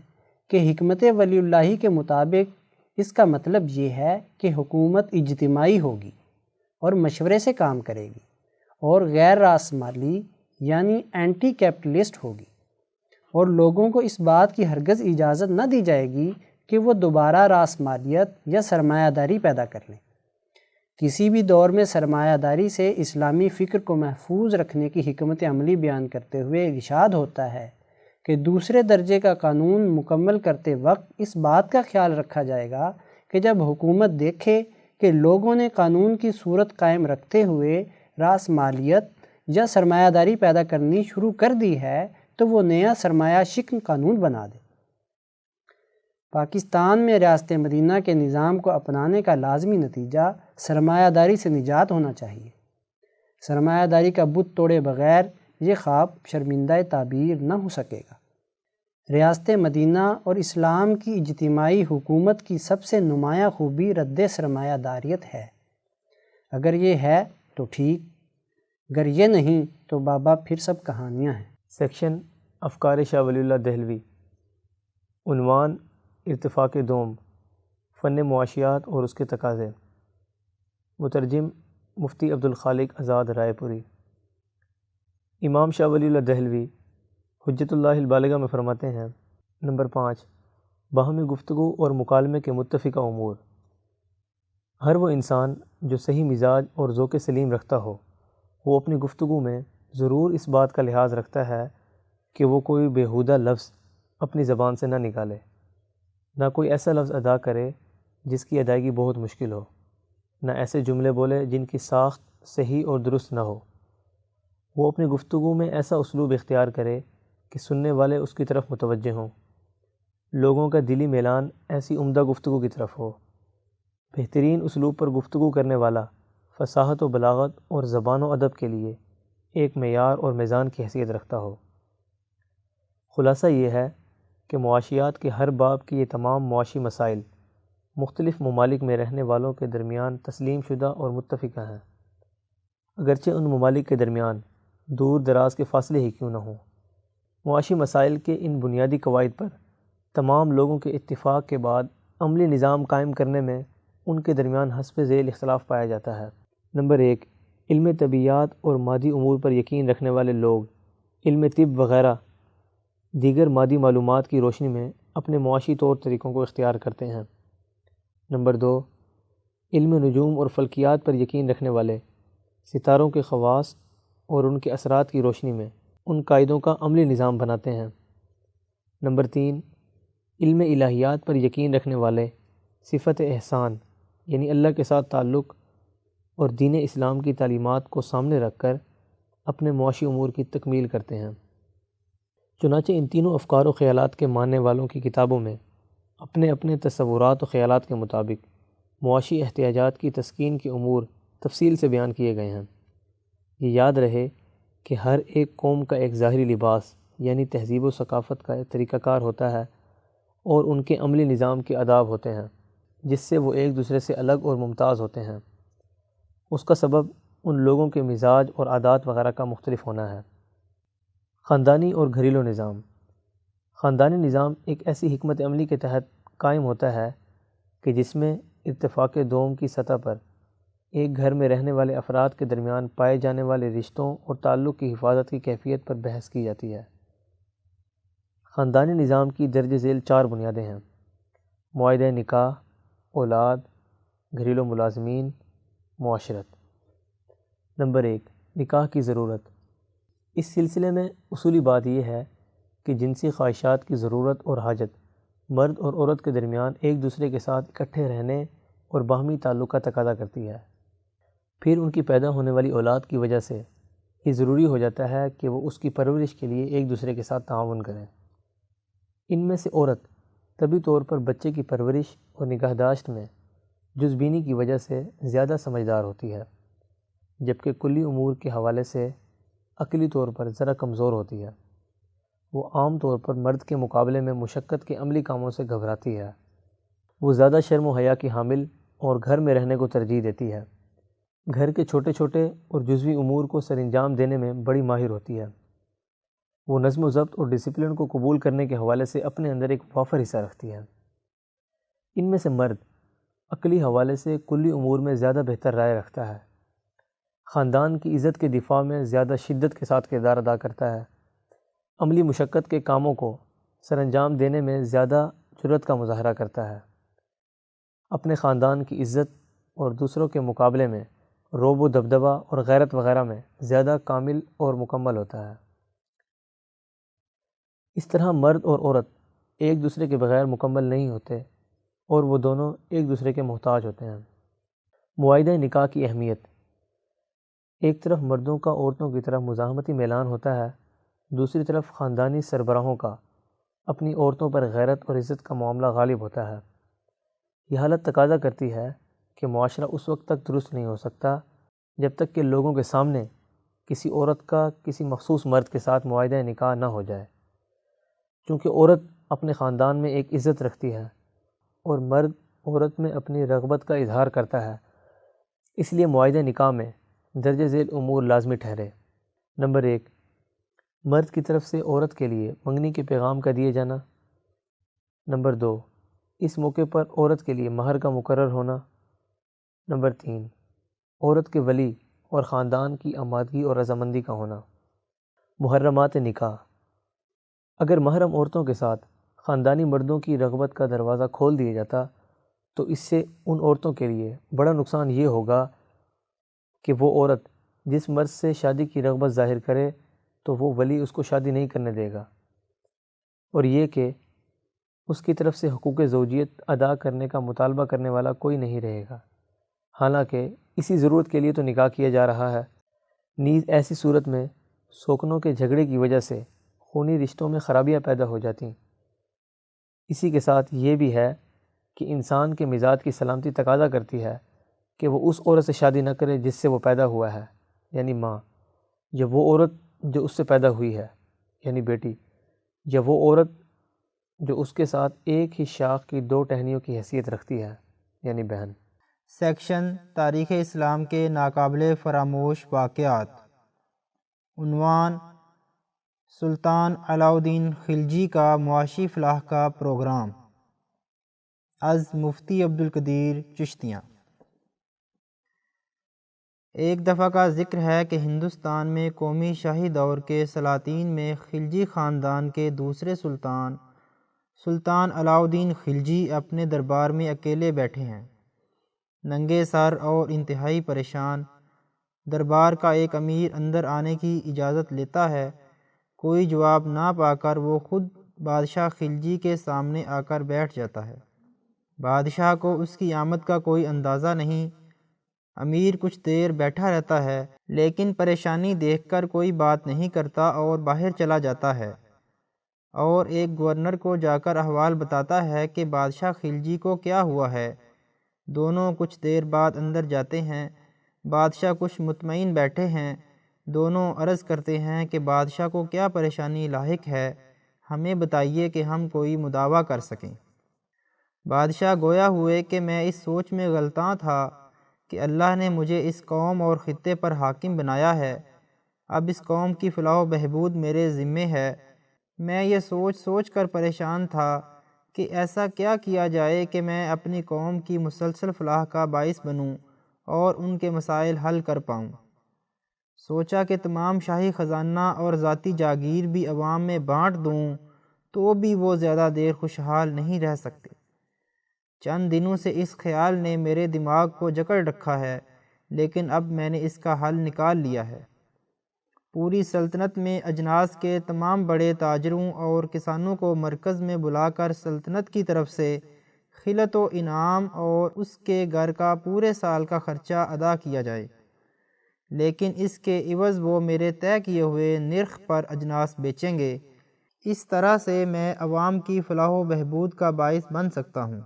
کہ حکمت ولی اللہ کے مطابق اس کا مطلب یہ ہے کہ حکومت اجتماعی ہوگی اور مشورے سے کام کرے گی، اور غیر راسمالی یعنی اینٹی کیپٹلسٹ ہوگی، اور لوگوں کو اس بات کی ہرگز اجازت نہ دی جائے گی کہ وہ دوبارہ راسمالیت یا سرمایہ داری پیدا کر لیں۔ کسی بھی دور میں سرمایہ داری سے اسلامی فکر کو محفوظ رکھنے کی حکمت عملی بیان کرتے ہوئے ارشاد ہوتا ہے کہ دوسرے درجے کا قانون مکمل کرتے وقت اس بات کا خیال رکھا جائے گا کہ جب حکومت دیکھے کہ لوگوں نے قانون کی صورت قائم رکھتے ہوئے راسمالیت یا سرمایہ داری پیدا کرنی شروع کر دی ہے تو وہ نیا سرمایہ شکن قانون بنا دے۔ پاکستان میں ریاست مدینہ کے نظام کو اپنانے کا لازمی نتیجہ سرمایہ داری سے نجات ہونا چاہیے۔ سرمایہ داری کا بت توڑے بغیر یہ خواب شرمندہ تعبیر نہ ہو سکے گا۔ ریاست مدینہ اور اسلام کی اجتماعی حکومت کی سب سے نمایاں خوبی رد سرمایہ داریت ہے۔ اگر یہ ہے تو ٹھیک، اگر یہ نہیں تو بابا پھر سب کہانیاں ہیں۔ سیکشن افکار شاہ ولی اللہ دہلوی، عنوان ارتفاق دوم، فن معاشیات اور اس کے تقاضے، مترجم مفتی عبدالخالق آزاد رائے پوری۔ امام شاہ ولی اللہ دہلوی حجت اللہ البالغہ میں فرماتے ہیں، نمبر 5، باہمی گفتگو اور مکالمے کے متفقہ امور۔ ہر وہ انسان جو صحیح مزاج اور ذوق سلیم رکھتا ہو، وہ اپنی گفتگو میں ضرور اس بات کا لحاظ رکھتا ہے کہ وہ کوئی بیہودہ لفظ اپنی زبان سے نہ نکالے، نہ کوئی ایسا لفظ ادا کرے جس کی ادائیگی بہت مشکل ہو، نہ ایسے جملے بولے جن کی ساخت صحیح اور درست نہ ہو۔ وہ اپنی گفتگو میں ایسا اسلوب اختیار کرے کہ سننے والے اس کی طرف متوجہ ہوں، لوگوں کا دلی میلان ایسی عمدہ گفتگو کی طرف ہو۔ بہترین اسلوب پر گفتگو کرنے والا فصاحت و بلاغت اور زبان و ادب کے لیے ایک معیار اور میزان کی حیثیت رکھتا ہو۔ خلاصہ یہ ہے کہ معاشیات کے ہر باب کی یہ تمام معاشی مسائل مختلف ممالک میں رہنے والوں کے درمیان تسلیم شدہ اور متفقہ ہیں۔ اگرچہ ان ممالک کے درمیان دور دراز کے فاصلے ہی کیوں نہ ہوں۔ معاشی مسائل کے ان بنیادی قواعد پر تمام لوگوں کے اتفاق کے بعد عملی نظام قائم کرنے میں ان کے درمیان حسب ذیل اختلاف پایا جاتا ہے۔ نمبر 1، علم طبیعیات اور مادی امور پر یقین رکھنے والے لوگ علم طب وغیرہ دیگر مادی معلومات کی روشنی میں اپنے معاشی طور طریقوں کو اختیار کرتے ہیں۔ نمبر 2، علم نجوم اور فلکیات پر یقین رکھنے والے ستاروں کے خواص اور ان کے اثرات کی روشنی میں ان قاعدوں کا عملی نظام بناتے ہیں۔ نمبر 3، علم الہیات پر یقین رکھنے والے صفت احسان یعنی اللہ کے ساتھ تعلق اور دین اسلام کی تعلیمات کو سامنے رکھ کر اپنے معاشی امور کی تکمیل کرتے ہیں۔ چنانچہ ان تینوں افکار و خیالات کے ماننے والوں کی کتابوں میں اپنے اپنے تصورات و خیالات کے مطابق معاشی احتیاجات کی تسکین کے امور تفصیل سے بیان کیے گئے ہیں۔ یہ یاد رہے کہ ہر ایک قوم کا ایک ظاہری لباس یعنی تہذیب و ثقافت کا ایک طریقہ کار ہوتا ہے اور ان کے عملی نظام کے آداب ہوتے ہیں جس سے وہ ایک دوسرے سے الگ اور ممتاز ہوتے ہیں۔ اس کا سبب ان لوگوں کے مزاج اور عادات وغیرہ کا مختلف ہونا ہے۔ خاندانی اور گھریلو نظام۔ خاندانی نظام ایک ایسی حکمت عملی کے تحت قائم ہوتا ہے کہ جس میں اتفاق دوم کی سطح پر ایک گھر میں رہنے والے افراد کے درمیان پائے جانے والے رشتوں اور تعلق کی حفاظت کی کیفیت پر بحث کی جاتی ہے۔ خاندانی نظام کی درج ذیل 4 بنیادیں ہیں: معاہدہ نکاح، اولاد، گھریلو ملازمین، معاشرت۔ نمبر 1، نکاح کی ضرورت۔ اس سلسلے میں اصولی بات یہ ہے کہ جنسی خواہشات کی ضرورت اور حاجت مرد اور عورت کے درمیان ایک دوسرے کے ساتھ اکٹھے رہنے اور باہمی تعلق کا تقاضا کرتی ہے۔ پھر ان کی پیدا ہونے والی اولاد کی وجہ سے یہ ضروری ہو جاتا ہے کہ وہ اس کی پرورش کے لیے ایک دوسرے کے ساتھ تعاون کریں۔ ان میں سے عورت طبی طور پر بچے کی پرورش اور نگہداشت میں جز بینی کی وجہ سے زیادہ سمجھدار ہوتی ہے، جبکہ کلی امور کے حوالے سے عقلی طور پر ذرا کمزور ہوتی ہے۔ وہ عام طور پر مرد کے مقابلے میں مشقت کے عملی کاموں سے گھبراتی ہے۔ وہ زیادہ شرم و حیا کی حامل اور گھر میں رہنے کو ترجیح دیتی ہے۔ گھر کے چھوٹے چھوٹے اور جزوی امور کو سر انجام دینے میں بڑی ماہر ہوتی ہے۔ وہ نظم و ضبط اور ڈسپلن کو قبول کرنے کے حوالے سے اپنے اندر ایک وافر حصہ رکھتی ہے۔ ان میں سے مرد عقلی حوالے سے کلی امور میں زیادہ بہتر رائے رکھتا ہے، خاندان کی عزت کے دفاع میں زیادہ شدت کے ساتھ کردار ادا کرتا ہے، عملی مشقت کے کاموں کو سر انجام دینے میں زیادہ جرأت کا مظاہرہ کرتا ہے، اپنے خاندان کی عزت اور دوسروں کے مقابلے میں رعب و دبدبہ اور غیرت وغیرہ میں زیادہ کامل اور مکمل ہوتا ہے۔ اس طرح مرد اور عورت ایک دوسرے کے بغیر مکمل نہیں ہوتے اور وہ دونوں ایک دوسرے کے محتاج ہوتے ہیں۔ معاہدہ نکاح کی اہمیت۔ ایک طرف مردوں کا عورتوں کی طرف مزاحمتی میلان ہوتا ہے، دوسری طرف خاندانی سربراہوں کا اپنی عورتوں پر غیرت اور عزت کا معاملہ غالب ہوتا ہے۔ یہ حالت تقاضا کرتی ہے کہ معاشرہ اس وقت تک درست نہیں ہو سکتا جب تک کہ لوگوں کے سامنے کسی عورت کا کسی مخصوص مرد کے ساتھ معاہدہ نکاح نہ ہو جائے، چونکہ عورت اپنے خاندان میں ایک عزت رکھتی ہے اور مرد عورت میں اپنی رغبت کا اظہار کرتا ہے، اس لیے معاہدہ نکاح میں درج ذیل امور لازمی ٹھہرے۔ نمبر 1، مرد کی طرف سے عورت کے لیے منگنی کے پیغام کا دیے جانا۔ نمبر 2، اس موقع پر عورت کے لیے مہر کا مقرر ہونا۔ نمبر 3، عورت کے ولی اور خاندان کی آمادگی اور رضامندی کا ہونا۔ محرمات نکاح۔ اگر محرم عورتوں کے ساتھ خاندانی مردوں کی رغبت کا دروازہ کھول دیا جاتا تو اس سے ان عورتوں کے لیے بڑا نقصان یہ ہوگا کہ وہ عورت جس مرد سے شادی کی رغبت ظاہر کرے تو وہ ولی اس کو شادی نہیں کرنے دے گا، اور یہ کہ اس کی طرف سے حقوق زوجیت ادا کرنے کا مطالبہ کرنے والا کوئی نہیں رہے گا، حالانکہ اسی ضرورت کے لیے تو نکاح کیا جا رہا ہے۔ نیز ایسی صورت میں سوکنوں کے جھگڑے کی وجہ سے خونی رشتوں میں خرابیاں پیدا ہو جاتیں۔ اسی کے ساتھ یہ بھی ہے کہ انسان کے مزاج کی سلامتی تقاضا کرتی ہے کہ وہ اس عورت سے شادی نہ کرے جس سے وہ پیدا ہوا ہے یعنی ماں، یا وہ عورت جو اس سے پیدا ہوئی ہے یعنی بیٹی، یا وہ عورت جو اس کے ساتھ ایک ہی شاخ کی 2 ٹہنیوں کی حیثیت رکھتی ہے یعنی بہن۔ سیکشن تاریخ اسلام کے ناقابل فراموش واقعات۔ عنوان: سلطان علاء الدین خلجی کا معاشی فلاح کا پروگرام، از مفتی عبدالقدیر چشتیہ۔ ایک دفعہ کا ذکر ہے کہ ہندوستان میں قومی شاہی دور کے سلاطین میں خلجی خاندان کے دوسرے سلطان علاء الدین خلجی اپنے دربار میں اکیلے بیٹھے ہیں، ننگے سر اور انتہائی پریشان۔ دربار کا ایک امیر اندر آنے کی اجازت لیتا ہے، کوئی جواب نہ پا کر وہ خود بادشاہ خلجی کے سامنے آ کر بیٹھ جاتا ہے۔ بادشاہ کو اس کی آمد کا کوئی اندازہ نہیں۔ امیر کچھ دیر بیٹھا رہتا ہے، لیکن پریشانی دیکھ کر کوئی بات نہیں کرتا اور باہر چلا جاتا ہے، اور ایک گورنر کو جا کر احوال بتاتا ہے کہ بادشاہ خلجی کو کیا ہوا ہے۔ دونوں کچھ دیر بعد اندر جاتے ہیں۔ بادشاہ کچھ مطمئن بیٹھے ہیں۔ دونوں عرض کرتے ہیں کہ بادشاہ کو کیا پریشانی لاحق ہے، ہمیں بتائیے کہ ہم کوئی مداوع کر سکیں۔ بادشاہ گویا ہوئے کہ میں اس سوچ میں غلطاں تھا کہ اللہ نے مجھے اس قوم اور خطے پر حاکم بنایا ہے، اب اس قوم کی فلاح و بہبود میرے ذمے ہے۔ میں یہ سوچ کر پریشان تھا کہ ایسا کیا کیا جائے کہ میں اپنی قوم کی مسلسل فلاح کا باعث بنوں اور ان کے مسائل حل کر پاؤں۔ سوچا کہ تمام شاہی خزانہ اور ذاتی جاگیر بھی عوام میں بانٹ دوں تو بھی وہ زیادہ دیر خوشحال نہیں رہ سکتے۔ چند دنوں سے اس خیال نے میرے دماغ کو جکڑ رکھا ہے، لیکن اب میں نے اس کا حل نکال لیا ہے۔ پوری سلطنت میں اجناس کے تمام بڑے تاجروں اور کسانوں کو مرکز میں بلا کر سلطنت کی طرف سے خلعت و انعام اور اس کے گھر کا پورے سال کا خرچہ ادا کیا جائے، لیکن اس کے عوض وہ میرے طے کیے ہوئے نرخ پر اجناس بیچیں گے۔ اس طرح سے میں عوام کی فلاح و بہبود کا باعث بن سکتا ہوں۔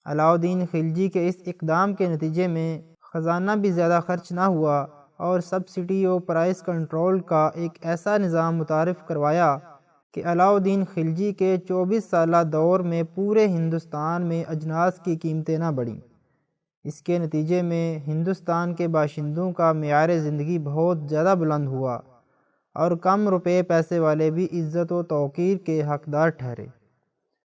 علاء الدین خلجی کے اس اقدام کے نتیجے میں خزانہ بھی زیادہ خرچ نہ ہوا اور سبسڈی و پرائس کنٹرول کا ایک ایسا نظام متعارف کروایا کہ علاء الدین خلجی کے 24 سالہ دور میں پورے ہندوستان میں اجناس کی قیمتیں نہ بڑھیں۔ اس کے نتیجے میں ہندوستان کے باشندوں کا معیار زندگی بہت زیادہ بلند ہوا اور کم روپے پیسے والے بھی عزت و توقیر کے حقدار ٹھہرے۔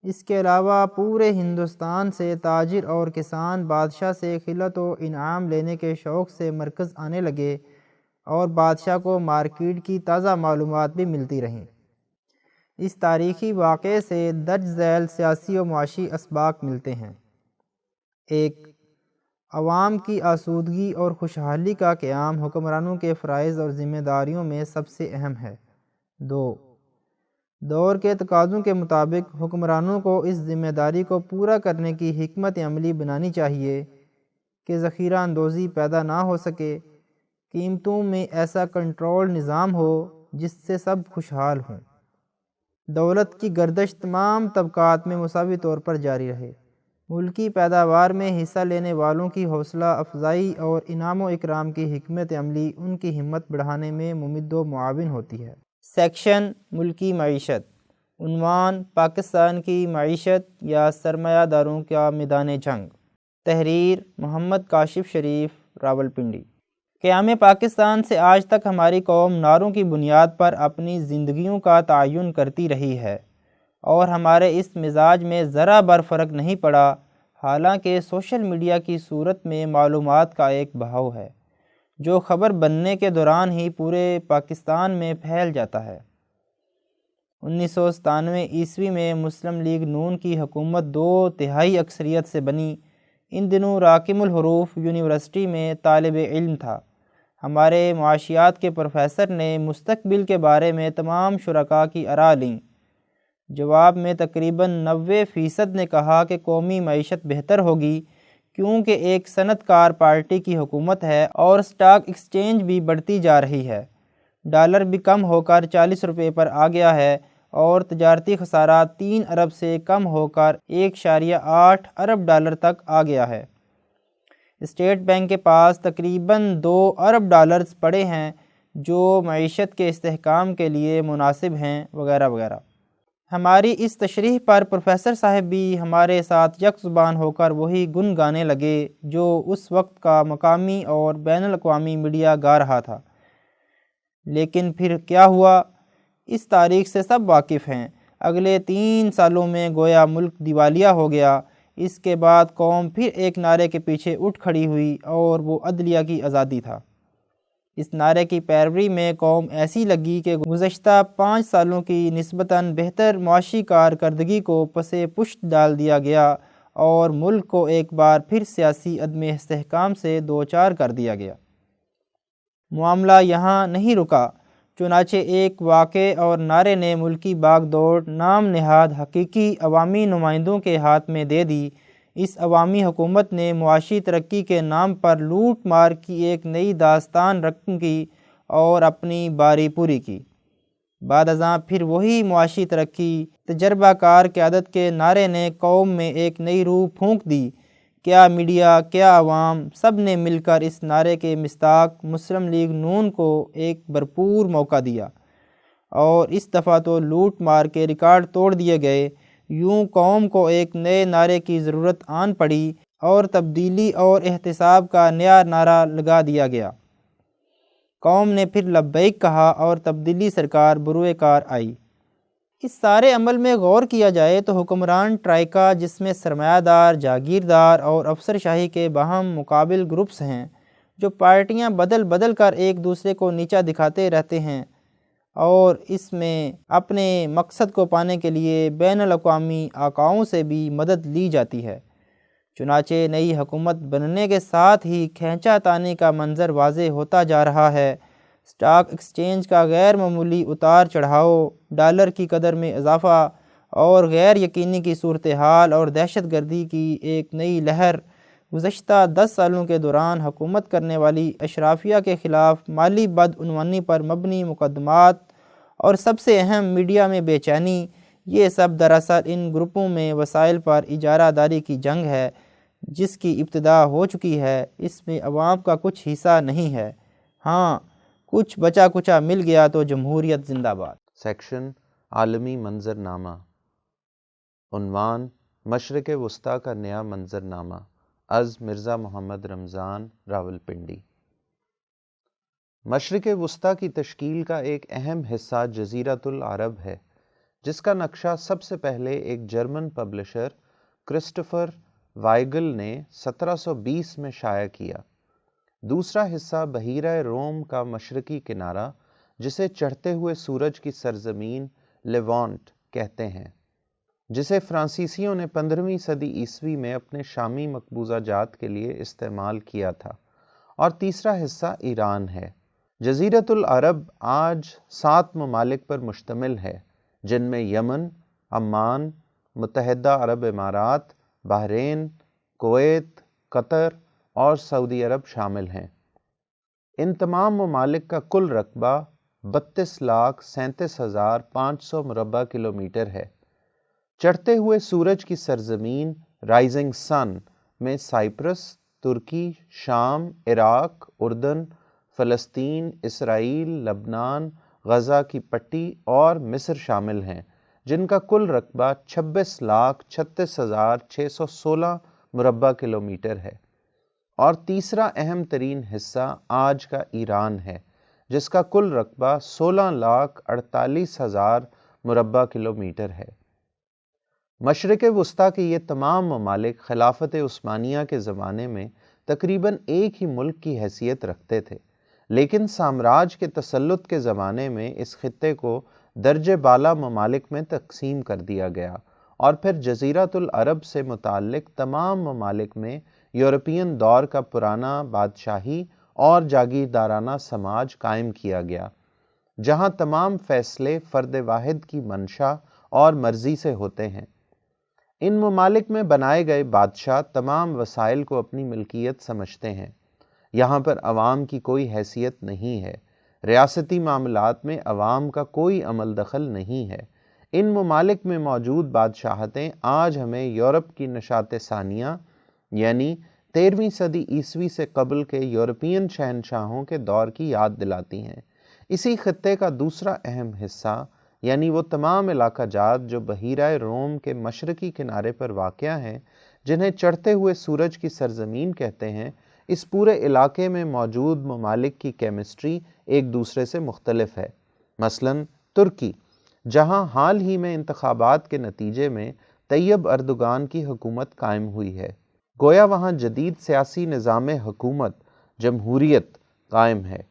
اس کے علاوہ پورے ہندوستان سے تاجر اور کسان بادشاہ سے خلعت و انعام لینے کے شوق سے مرکز آنے لگے اور بادشاہ کو مارکیٹ کی تازہ معلومات بھی ملتی رہیں۔ اس تاریخی واقعے سے درج ذیل سیاسی و معاشی اسباق ملتے ہیں۔ 1. عوام کی آسودگی اور خوشحالی کا قیام حکمرانوں کے فرائض اور ذمہ داریوں میں سب سے اہم ہے۔ 2. دور کے تقاضوں کے مطابق حکمرانوں کو اس ذمہ داری کو پورا کرنے کی حکمت عملی بنانی چاہیے کہ ذخیرہ اندوزی پیدا نہ ہو سکے، قیمتوں میں ایسا کنٹرول نظام ہو جس سے سب خوشحال ہوں، دولت کی گردش تمام طبقات میں مساوی طور پر جاری رہے، ملکی پیداوار میں حصہ لینے والوں کی حوصلہ افزائی اور انعام و اکرام کی حکمت عملی ان کی ہمت بڑھانے میں ممد و معاون ہوتی ہے۔ سیکشن ملکی معیشت۔ عنوان: پاکستان کی معیشت یا سرمایہ داروں کا میدان جنگ۔ تحریر: محمد کاشف شریف، راولپنڈی۔ قیام پاکستان سے آج تک ہماری قوم نعروں کی بنیاد پر اپنی زندگیوں کا تعین کرتی رہی ہے اور ہمارے اس مزاج میں ذرا بر فرق نہیں پڑا، حالانکہ سوشل میڈیا کی صورت میں معلومات کا ایک بہاؤ ہے جو خبر بننے کے دوران ہی پورے پاکستان میں پھیل جاتا ہے۔ 1997 عیسوی میں مسلم لیگ نون کی حکومت 2/3 اکثریت سے بنی۔ ان دنوں راکم الحروف یونیورسٹی میں طالب علم تھا۔ ہمارے معاشیات کے پروفیسر نے مستقبل کے بارے میں تمام شرکاء کی آراء لیں۔ جواب میں تقریباً 90% نے کہا کہ قومی معیشت بہتر ہوگی کیونکہ ایک صنعت کار پارٹی کی حکومت ہے اور سٹاک ایکسچینج بھی بڑھتی جا رہی ہے، ڈالر بھی کم ہو کر 40 روپے پر آ گیا ہے اور تجارتی خسارہ 3 ارب سے کم ہو کر 1.8 ارب ڈالر تک آ گیا ہے۔ اسٹیٹ بینک کے پاس تقریباً 2 ارب ڈالرز پڑے ہیں جو معیشت کے استحکام کے لیے مناسب ہیں، وغیرہ وغیرہ۔ ہماری اس تشریح پر پروفیسر صاحب بھی ہمارے ساتھ یک زبان ہو کر وہی گن گانے لگے جو اس وقت کا مقامی اور بین الاقوامی میڈیا گا رہا تھا۔ لیکن پھر کیا ہوا؟ اس تاریخ سے سب واقف ہیں۔ اگلے 3 سالوں میں گویا ملک دیوالیہ ہو گیا۔ اس کے بعد قوم پھر ایک نعرے کے پیچھے اٹھ کھڑی ہوئی اور وہ عدلیہ کی آزادی تھا۔ اس نعرے کی پیروی میں قوم ایسی لگی کہ گزشتہ 5 سالوں کی نسبتاً بہتر معاشی کارکردگی کو پس پشت ڈال دیا گیا اور ملک کو ایک بار پھر سیاسی عدم استحکام سے دوچار کر دیا گیا۔ معاملہ یہاں نہیں رکا، چنانچہ ایک واقعے اور نعرے نے ملکی باغ دوڑ نام نہاد حقیقی عوامی نمائندوں کے ہاتھ میں دے دی۔ اس عوامی حکومت نے معاشی ترقی کے نام پر لوٹ مار کی ایک نئی داستان رقم کی اور اپنی باری پوری کی۔ بعد ازاں پھر وہی معاشی ترقی تجربہ کار قیادت کے نعرے نے قوم میں ایک نئی روح پھونک دی۔ کیا میڈیا، کیا عوام، سب نے مل کر اس نعرے کے مصداق مسلم لیگ نون کو ایک بھرپور موقع دیا اور اس دفعہ تو لوٹ مار کے ریکارڈ توڑ دیے گئے۔ یوں قوم کو ایک نئے نعرے کی ضرورت آن پڑی اور تبدیلی اور احتساب کا نیا نعرہ لگا دیا گیا۔ قوم نے پھر لبیک کہا اور تبدیلی سرکار بروئے کار آئی۔ اس سارے عمل میں غور کیا جائے تو حکمران ٹرائیکا، جس میں سرمایہ دار، جاگیردار اور افسر شاہی کے باہم مقابل گروپس ہیں، جو پارٹیاں بدل بدل کر ایک دوسرے کو نیچا دکھاتے رہتے ہیں اور اس میں اپنے مقصد کو پانے کے لیے بین الاقوامی آقاؤں سے بھی مدد لی جاتی ہے۔ چنانچہ نئی حکومت بننے کے ساتھ ہی کھینچا تانی کا منظر واضح ہوتا جا رہا ہے۔ اسٹاک ایکسچینج کا غیر معمولی اتار چڑھاؤ، ڈالر کی قدر میں اضافہ اور غیر یقینی کی صورتحال اور دہشت گردی کی ایک نئی لہر، گزشتہ 10 سالوں کے دوران حکومت کرنے والی اشرافیہ کے خلاف مالی بدعنوانی پر مبنی مقدمات اور سب سے اہم میڈیا میں بے چینی، یہ سب دراصل ان گروپوں میں وسائل پر اجارہ داری کی جنگ ہے جس کی ابتدا ہو چکی ہے۔ اس میں عوام کا کچھ حصہ نہیں ہے۔ ہاں، کچھ بچا کچا مل گیا تو جمہوریت زندہ باد۔ سیکشن عالمی منظرنامہ، عنوان مشرق وسطیٰ کا نیا منظرنامہ، از مرزا محمد رمضان، راولپنڈی۔ مشرق وسطیٰ کی تشکیل کا ایک اہم حصہ جزیرۃ العرب ہے، جس کا نقشہ سب سے پہلے ایک جرمن پبلشر کرسٹوفر وائگل نے 1720 میں شائع کیا۔ دوسرا حصہ بحیرہ روم کا مشرقی کنارہ، جسے چڑھتے ہوئے سورج کی سرزمین لیوانٹ کہتے ہیں، جسے فرانسیسیوں نے 15ویں صدی عیسوی میں اپنے شامی مقبوضہ جات کے لیے استعمال کیا تھا، اور تیسرا حصہ ایران ہے۔ جزیرۃ العرب آج 7 ممالک پر مشتمل ہے، جن میں یمن، عمان، متحدہ عرب امارات، بحرین، کویت، قطر اور سعودی عرب شامل ہیں۔ ان تمام ممالک کا کل رقبہ 32,37,500 مربع کلومیٹر ہے۔ چڑھتے ہوئے سورج کی سرزمین رائزنگ سن میں سائپرس، ترکی، شام، عراق، اردن، فلسطین، اسرائیل، لبنان، غزہ کی پٹی اور مصر شامل ہیں، جن کا کل رقبہ 26,36,616 مربع کلومیٹر ہے۔ اور تیسرا اہم ترین حصہ آج کا ایران ہے، جس کا کل رقبہ 16,48,000 مربع کلومیٹر ہے۔ مشرق وسطیٰ کے یہ تمام ممالک خلافت عثمانیہ کے زمانے میں تقریباً ایک ہی ملک کی حیثیت رکھتے تھے، لیکن سامراج کے تسلط کے زمانے میں اس خطے کو درجہ بالا ممالک میں تقسیم کر دیا گیا، اور پھر جزیرۃ العرب سے متعلق تمام ممالک میں یورپین دور کا پرانا بادشاہی اور جاگیردارانہ سماج قائم کیا گیا، جہاں تمام فیصلے فرد واحد کی منشا اور مرضی سے ہوتے ہیں۔ ان ممالک میں بنائے گئے بادشاہ تمام وسائل کو اپنی ملکیت سمجھتے ہیں۔ یہاں پر عوام کی کوئی حیثیت نہیں ہے، ریاستی معاملات میں عوام کا کوئی عمل دخل نہیں ہے۔ ان ممالک میں موجود بادشاہتیں آج ہمیں یورپ کی نشاط ثانیہ یعنی 13ویں صدی عیسوی سے قبل کے یورپین شہنشاہوں کے دور کی یاد دلاتی ہیں۔ اسی خطے کا دوسرا اہم حصہ یعنی وہ تمام علاقہ جات جو بحیرہ روم کے مشرقی کنارے پر واقع ہیں، جنہیں چڑھتے ہوئے سورج کی سرزمین کہتے ہیں، اس پورے علاقے میں موجود ممالک کی کیمسٹری ایک دوسرے سے مختلف ہے۔ مثلاً ترکی، جہاں حال ہی میں انتخابات کے نتیجے میں طیب اردوغان کی حکومت قائم ہوئی ہے، گویا وہاں جدید سیاسی نظام حکومت جمہوریت قائم ہے۔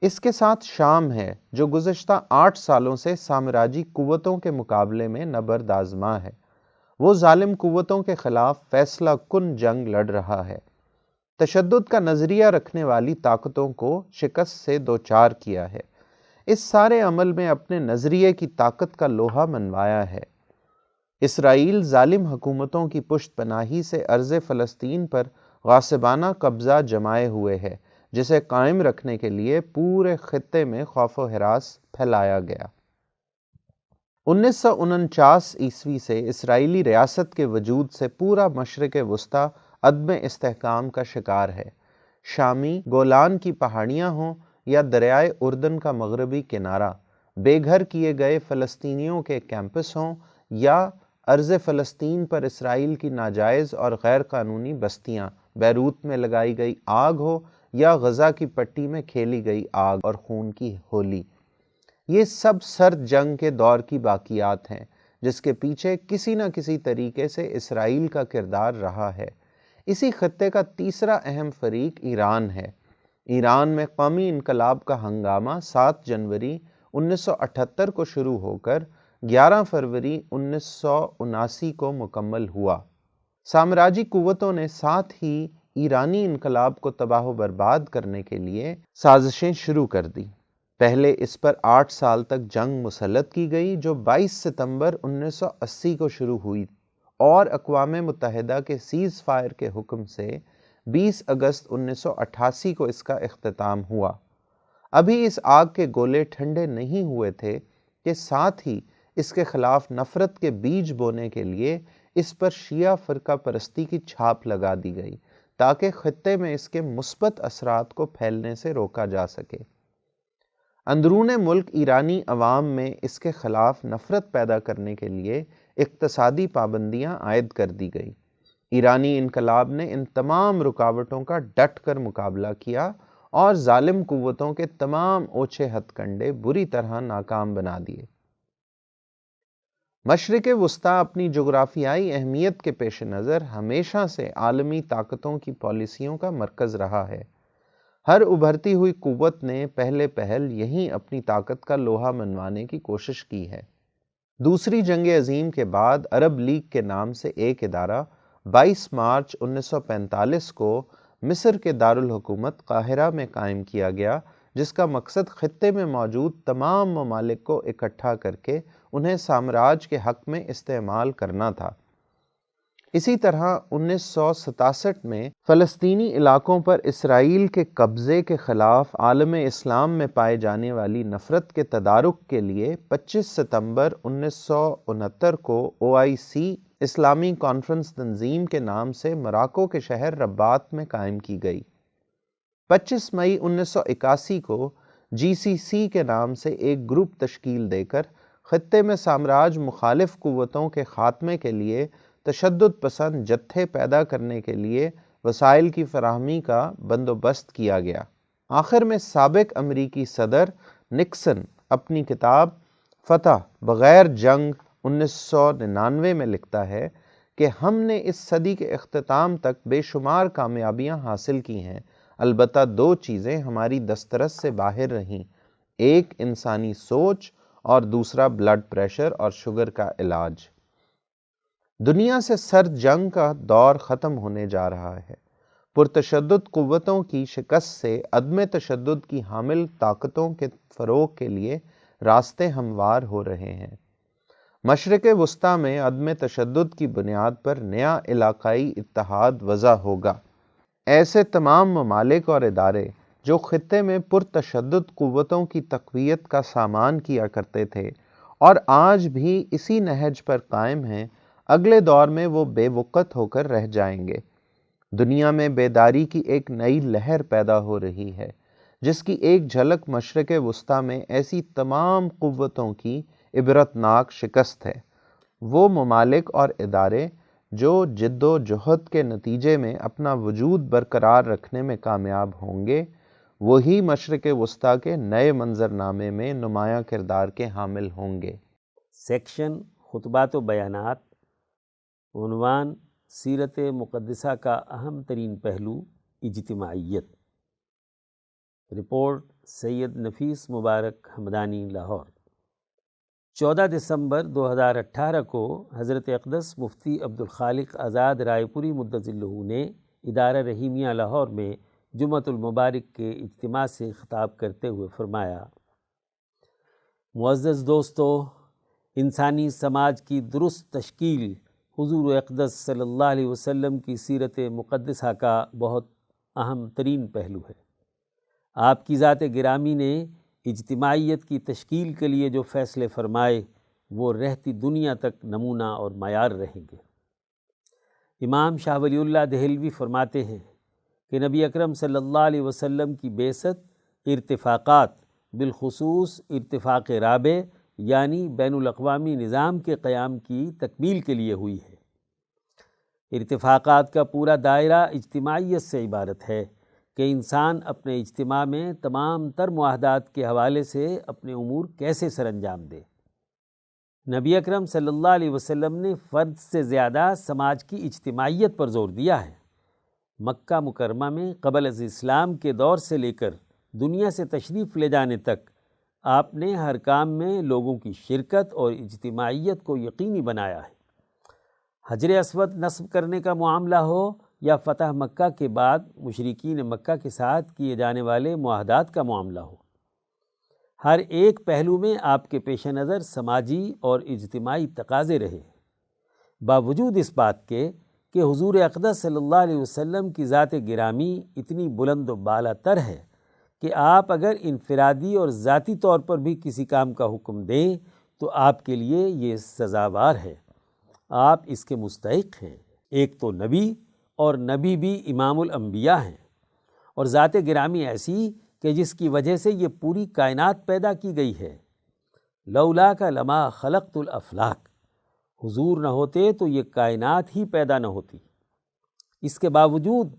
اس کے ساتھ شام ہے، جو گزشتہ 8 سالوں سے سامراجی قوتوں کے مقابلے میں نبرد آزما ہے۔ وہ ظالم قوتوں کے خلاف فیصلہ کن جنگ لڑ رہا ہے، تشدد کا نظریہ رکھنے والی طاقتوں کو شکست سے دوچار کیا ہے۔ اس سارے عمل میں اپنے نظریے کی طاقت کا لوہا منوایا ہے۔ اسرائیل ظالم حکومتوں کی پشت پناہی سے ارض فلسطین پر غاصبانہ قبضہ جمائے ہوئے ہے، جسے قائم رکھنے کے لیے پورے خطے میں خوف و ہراس پھیلایا گیا۔ 1949 عیسوی سے اسرائیلی ریاست کے وجود سے پورا مشرق وسطیٰ عدم استحکام کا شکار ہے۔ شامی گولان کی پہاڑیاں ہوں یا دریائے اردن کا مغربی کنارہ، بے گھر کیے گئے فلسطینیوں کے کیمپس ہوں یا ارض فلسطین پر اسرائیل کی ناجائز اور غیر قانونی بستیاں، بیروت میں لگائی گئی آگ ہو یا غزہ کی پٹی میں کھیلی گئی آگ اور خون کی ہولی، یہ سب سرد جنگ کے دور کی باقیات ہیں، جس کے پیچھے کسی نہ کسی طریقے سے اسرائیل کا کردار رہا ہے۔ اسی خطے کا تیسرا اہم فریق ایران ہے۔ ایران میں قومی انقلاب کا ہنگامہ 7 جنوری 1978 کو شروع ہو کر 11 فروری 1979 کو مکمل ہوا۔ سامراجی قوتوں نے ساتھ ہی ایرانی انقلاب کو تباہ و برباد کرنے کے لیے سازشیں شروع کر دی۔ پہلے اس پر 8 سال تک جنگ مسلط کی گئی، جو 22 ستمبر 1980 کو شروع ہوئی اور اقوام متحدہ کے سیز فائر کے حکم سے 20 اگست 1988 کو اس کا اختتام ہوا۔ ابھی اس آگ کے گولے ٹھنڈے نہیں ہوئے تھے کہ ساتھ ہی اس کے خلاف نفرت کے بیج بونے کے لیے اس پر شیعہ فرقہ پرستی کی چھاپ لگا دی گئی، تاکہ خطے میں اس کے مثبت اثرات کو پھیلنے سے روکا جا سکے۔ اندرون ملک ایرانی عوام میں اس کے خلاف نفرت پیدا کرنے کے لیے اقتصادی پابندیاں عائد کر دی گئی۔ ایرانی انقلاب نے ان تمام رکاوٹوں کا ڈٹ کر مقابلہ کیا اور ظالم قوتوں کے تمام اوچھے ہتھ کنڈے بری طرح ناکام بنا دیے۔ مشرق وسطیٰ اپنی جغرافیائی اہمیت کے پیش نظر ہمیشہ سے عالمی طاقتوں کی پالیسیوں کا مرکز رہا ہے۔ ہر ابھرتی ہوئی قوت نے پہل یہیں اپنی طاقت کا لوہا منوانے کی کوشش کی ہے۔ دوسری جنگ عظیم کے بعد عرب لیگ کے نام سے ایک ادارہ 22 مارچ 1945 کو مصر کے دارالحکومت قاہرہ میں قائم کیا گیا، جس کا مقصد خطے میں موجود تمام ممالک کو اکٹھا کر کے انہیں سامراج کے حق میں استعمال کرنا تھا۔ اسی طرح 1967 میں فلسطینی علاقوں پر اسرائیل کے قبضے کے خلاف عالم اسلام میں پائے جانے والی نفرت کے تدارک کے لیے 25 ستمبر 1969 کو OIC اسلامی کانفرنس تنظیم کے نام سے موراکو کے شہر رباط میں قائم کی گئی۔ 25 مئی 1981 کو GCC کے نام سے ایک گروپ تشکیل دے کر خطے میں سامراج مخالف قوتوں کے خاتمے کے لیے تشدد پسند جتھے پیدا کرنے کے لیے وسائل کی فراہمی کا بندوبست کیا گیا۔ آخر میں سابق امریکی صدر نکسن اپنی کتاب فتح بغیر جنگ 1999 میں لکھتا ہے کہ ہم نے اس صدی کے اختتام تک بے شمار کامیابیاں حاصل کی ہیں، البتہ 2 چیزیں ہماری دسترس سے باہر رہیں، ایک انسانی سوچ اور دوسرا بلڈ پریشر اور شوگر کا علاج۔ دنیا سے سرد جنگ کا دور ختم ہونے جا رہا ہے۔ پرتشدد قوتوں کی شکست سے عدم تشدد کی حامل طاقتوں کے فروغ کے لیے راستے ہموار ہو رہے ہیں۔ مشرق وسطیٰ میں عدم تشدد کی بنیاد پر نیا علاقائی اتحاد وضع ہوگا۔ ایسے تمام ممالک اور ادارے جو خطے میں پرتشدد قوتوں کی تقویت کا سامان کیا کرتے تھے اور آج بھی اسی نہج پر قائم ہیں، اگلے دور میں وہ بے وقت ہو کر رہ جائیں گے۔ دنیا میں بیداری کی ایک نئی لہر پیدا ہو رہی ہے، جس کی ایک جھلک مشرق وسطیٰ میں ایسی تمام قوتوں کی عبرتناک شکست ہے۔ وہ ممالک اور ادارے جو جد و جہد کے نتیجے میں اپنا وجود برقرار رکھنے میں کامیاب ہوں گے، وہی مشرق وسطیٰ کے نئے منظرنامے میں نمایاں کردار کے حامل ہوں گے۔ سیکشن خطبات و بیانات، عنوان سیرت مقدسہ کا اہم ترین پہلو اجتماعیت، رپورٹ سید نفیس مبارک ہمدانی، لاہور۔ 14 دسمبر 2018 کو حضرت اقدس مفتی عبدالخالق آزاد رائے پوری مدظ اللہ نے ادارہ رحیمیہ لاہور میں جمعۃ المبارک کے اجتماع سے خطاب کرتے ہوئے فرمایا: معزز دوستو، انسانی سماج کی درست تشکیل حضور اقدس صلی اللہ علیہ وسلم کی سیرت مقدسہ کا بہت اہم ترین پہلو ہے۔ آپ کی ذات گرامی نے اجتماعیت کی تشکیل کے لیے جو فیصلے فرمائے وہ رہتی دنیا تک نمونہ اور معیار رہیں گے۔ امام شاہ ولی اللہ دہلوی فرماتے ہیں کہ نبی اکرم صلی اللہ علیہ وسلم کی بعثت ارتفاقات، بالخصوص ارتفاق رابع یعنی بین الاقوامی نظام کے قیام کی تکمیل کے لیے ہوئی ہے۔ ارتفاقات کا پورا دائرہ اجتماعیت سے عبارت ہے کہ انسان اپنے اجتماع میں تمام تر معاہدات کے حوالے سے اپنے امور کیسے سر انجام دے۔ نبی اکرم صلی اللہ علیہ وسلم نے فرد سے زیادہ سماج کی اجتماعیت پر زور دیا ہے۔ مکہ مکرمہ میں قبل از اسلام کے دور سے لے کر دنیا سے تشریف لے جانے تک آپ نے ہر کام میں لوگوں کی شرکت اور اجتماعیت کو یقینی بنایا ہے۔ حجر اسود نصب کرنے کا معاملہ ہو یا فتح مکہ کے بعد مشرکین مکہ کے ساتھ کیے جانے والے معاہدات کا معاملہ ہو، ہر ایک پہلو میں آپ کے پیش نظر سماجی اور اجتماعی تقاضے رہے، باوجود اس بات کے کہ حضور اقدس صلی اللہ علیہ وسلم کی ذات گرامی اتنی بلند و بالا تر ہے کہ آپ اگر انفرادی اور ذاتی طور پر بھی کسی کام کا حکم دیں تو آپ کے لیے یہ سزاوار ہے، آپ اس کے مستحق ہیں۔ ایک تو نبی، اور نبی بھی امام الانبیاء ہیں، اور ذات گرامی ایسی کہ جس کی وجہ سے یہ پوری کائنات پیدا کی گئی ہے۔ لولا کا لما خلقت الافلاک، حضور نہ ہوتے تو یہ کائنات ہی پیدا نہ ہوتی۔ اس کے باوجود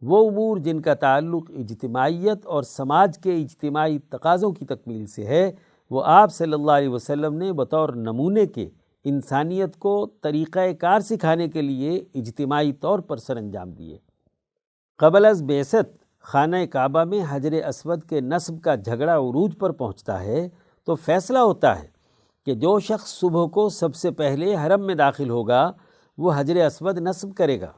وہ امور جن کا تعلق اجتماعیت اور سماج کے اجتماعی تقاضوں کی تکمیل سے ہے، وہ آپ صلی اللہ علیہ وسلم نے بطور نمونے کے انسانیت کو طریقہ کار سکھانے کے لیے اجتماعی طور پر سر انجام دیے۔ قبل از بعثت خانہ کعبہ میں حجر اسود کے نصب کا جھگڑا عروج پر پہنچتا ہے تو فیصلہ ہوتا ہے کہ جو شخص صبح کو سب سے پہلے حرم میں داخل ہوگا وہ حجر اسود نصب کرے گا۔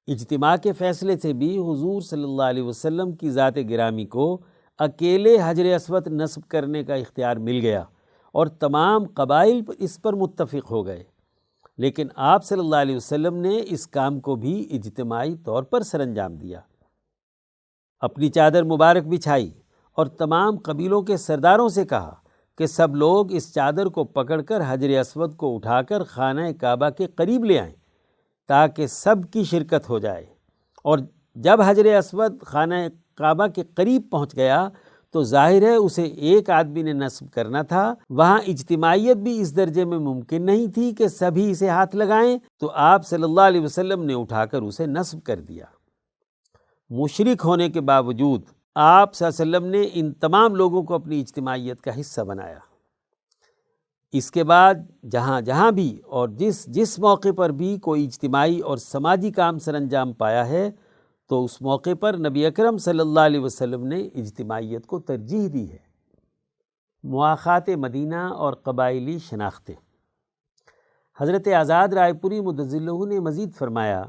اجتماع کے فیصلے سے بھی حضور صلی اللہ علیہ وسلم کی ذات گرامی کو اکیلے حجر اسود نصب کرنے کا اختیار مل گیا اور تمام قبائل اس پر متفق ہو گئے، لیکن آپ صلی اللہ علیہ وسلم نے اس کام کو بھی اجتماعی طور پر سر انجام دیا۔ اپنی چادر مبارک بچھائی اور تمام قبیلوں کے سرداروں سے کہا کہ سب لوگ اس چادر کو پکڑ کر حجر اسود کو اٹھا کر خانہ کعبہ کے قریب لے آئیں تاکہ سب کی شرکت ہو جائے، اور جب حجر اسود خانہ کعبہ کے قریب پہنچ گیا تو ظاہر ہے اسے ایک آدمی نے نصب کرنا تھا، وہاں اجتماعیت بھی اس درجے میں ممکن نہیں تھی کہ سبھی اسے ہاتھ لگائیں، تو آپ صلی اللہ علیہ وسلم نے اٹھا کر اسے نصب کر دیا۔ مشرک ہونے کے باوجود آپ صلی اللہ علیہ وسلم نے ان تمام لوگوں کو اپنی اجتماعیت کا حصہ بنایا۔ اس کے بعد جہاں جہاں بھی اور جس موقع پر بھی کوئی اجتماعی اور سماجی کام سر انجام پایا ہے تو اس موقع پر نبی اکرم صلی اللہ علیہ وسلم نے اجتماعیت کو ترجیح دی ہے۔ مواخات مدینہ اور قبائلی شناختیں۔ حضرت آزاد رائے پوری مدظ اللہ نے مزید فرمایا،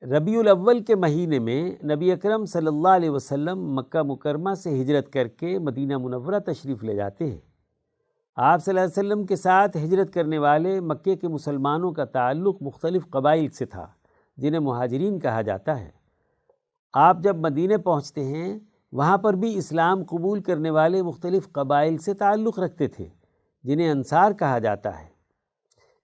ربیع الاول کے مہینے میں نبی اکرم صلی اللہ علیہ وسلم مکہ مکرمہ سے ہجرت کر کے مدینہ منورہ تشریف لے جاتے ہیں۔ آپ صلی اللہ علیہ وسلم کے ساتھ ہجرت کرنے والے مکے کے مسلمانوں کا تعلق مختلف قبائل سے تھا جنہیں مہاجرین کہا جاتا ہے۔ آپ جب مدینہ پہنچتے ہیں وہاں پر بھی اسلام قبول کرنے والے مختلف قبائل سے تعلق رکھتے تھے جنہیں انصار کہا جاتا ہے۔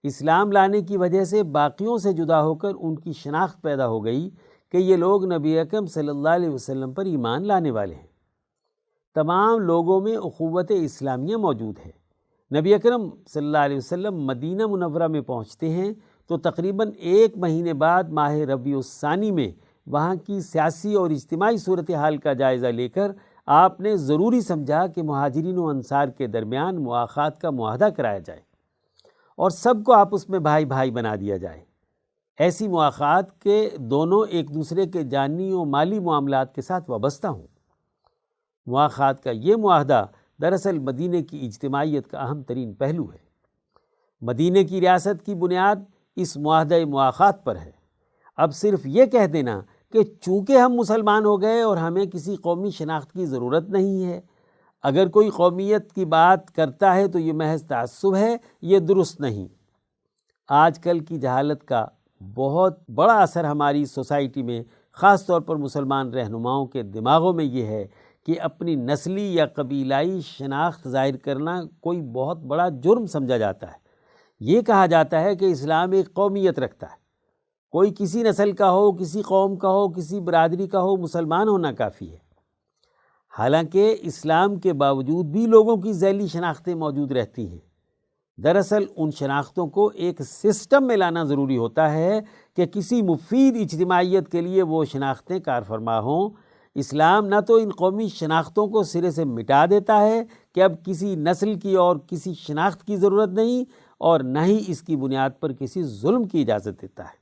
اسلام لانے کی وجہ سے باقیوں سے جدا ہو کر ان کی شناخت پیدا ہو گئی کہ یہ لوگ نبی اکرم صلی اللہ علیہ وسلم پر ایمان لانے والے ہیں۔ تمام لوگوں میں اخوت اسلامیہ موجود ہے، نبی اکرم صلی اللہ علیہ وسلم مدینہ منورہ میں پہنچتے ہیں تو تقریباً 1 مہینے بعد ماہ ربیع الثانی میں وہاں کی سیاسی اور اجتماعی صورتحال کا جائزہ لے کر آپ نے ضروری سمجھا کہ مہاجرین و انصار کے درمیان مواخات کا معاہدہ کرایا جائے اور سب کو آپس میں بھائی بھائی بنا دیا جائے۔ ایسی مواخات کے دونوں ایک دوسرے کے جانی و مالی معاملات کے ساتھ وابستہ ہوں۔ مواخات کا یہ معاہدہ دراصل مدینہ کی اجتماعیت کا اہم ترین پہلو ہے۔ مدینہ کی ریاست کی بنیاد اس معاہدہ مواخات پر ہے۔ اب صرف یہ کہہ دینا کہ چونکہ ہم مسلمان ہو گئے اور ہمیں کسی قومی شناخت کی ضرورت نہیں ہے، اگر کوئی قومیت کی بات کرتا ہے تو یہ محض تعصب ہے، یہ درست نہیں۔ آج کل کی جہالت کا بہت بڑا اثر ہماری سوسائٹی میں خاص طور پر مسلمان رہنماؤں کے دماغوں میں یہ ہے کہ اپنی نسلی یا قبیلائی شناخت ظاہر کرنا کوئی بہت بڑا جرم سمجھا جاتا ہے۔ یہ کہا جاتا ہے کہ اسلام ایک قومیت رکھتا ہے، کوئی کسی نسل کا ہو، کسی قوم کا ہو، کسی برادری کا ہو، مسلمان ہونا کافی ہے۔ حالانکہ اسلام کے باوجود بھی لوگوں کی ذیلی شناختیں موجود رہتی ہیں۔ دراصل ان شناختوں کو ایک سسٹم میں لانا ضروری ہوتا ہے کہ کسی مفید اجتماعیت کے لیے وہ شناختیں کار فرما ہوں۔ اسلام نہ تو ان قومی شناختوں کو سرے سے مٹا دیتا ہے کہ اب کسی نسل کی اور کسی شناخت کی ضرورت نہیں، اور نہ ہی اس کی بنیاد پر کسی ظلم کی اجازت دیتا ہے۔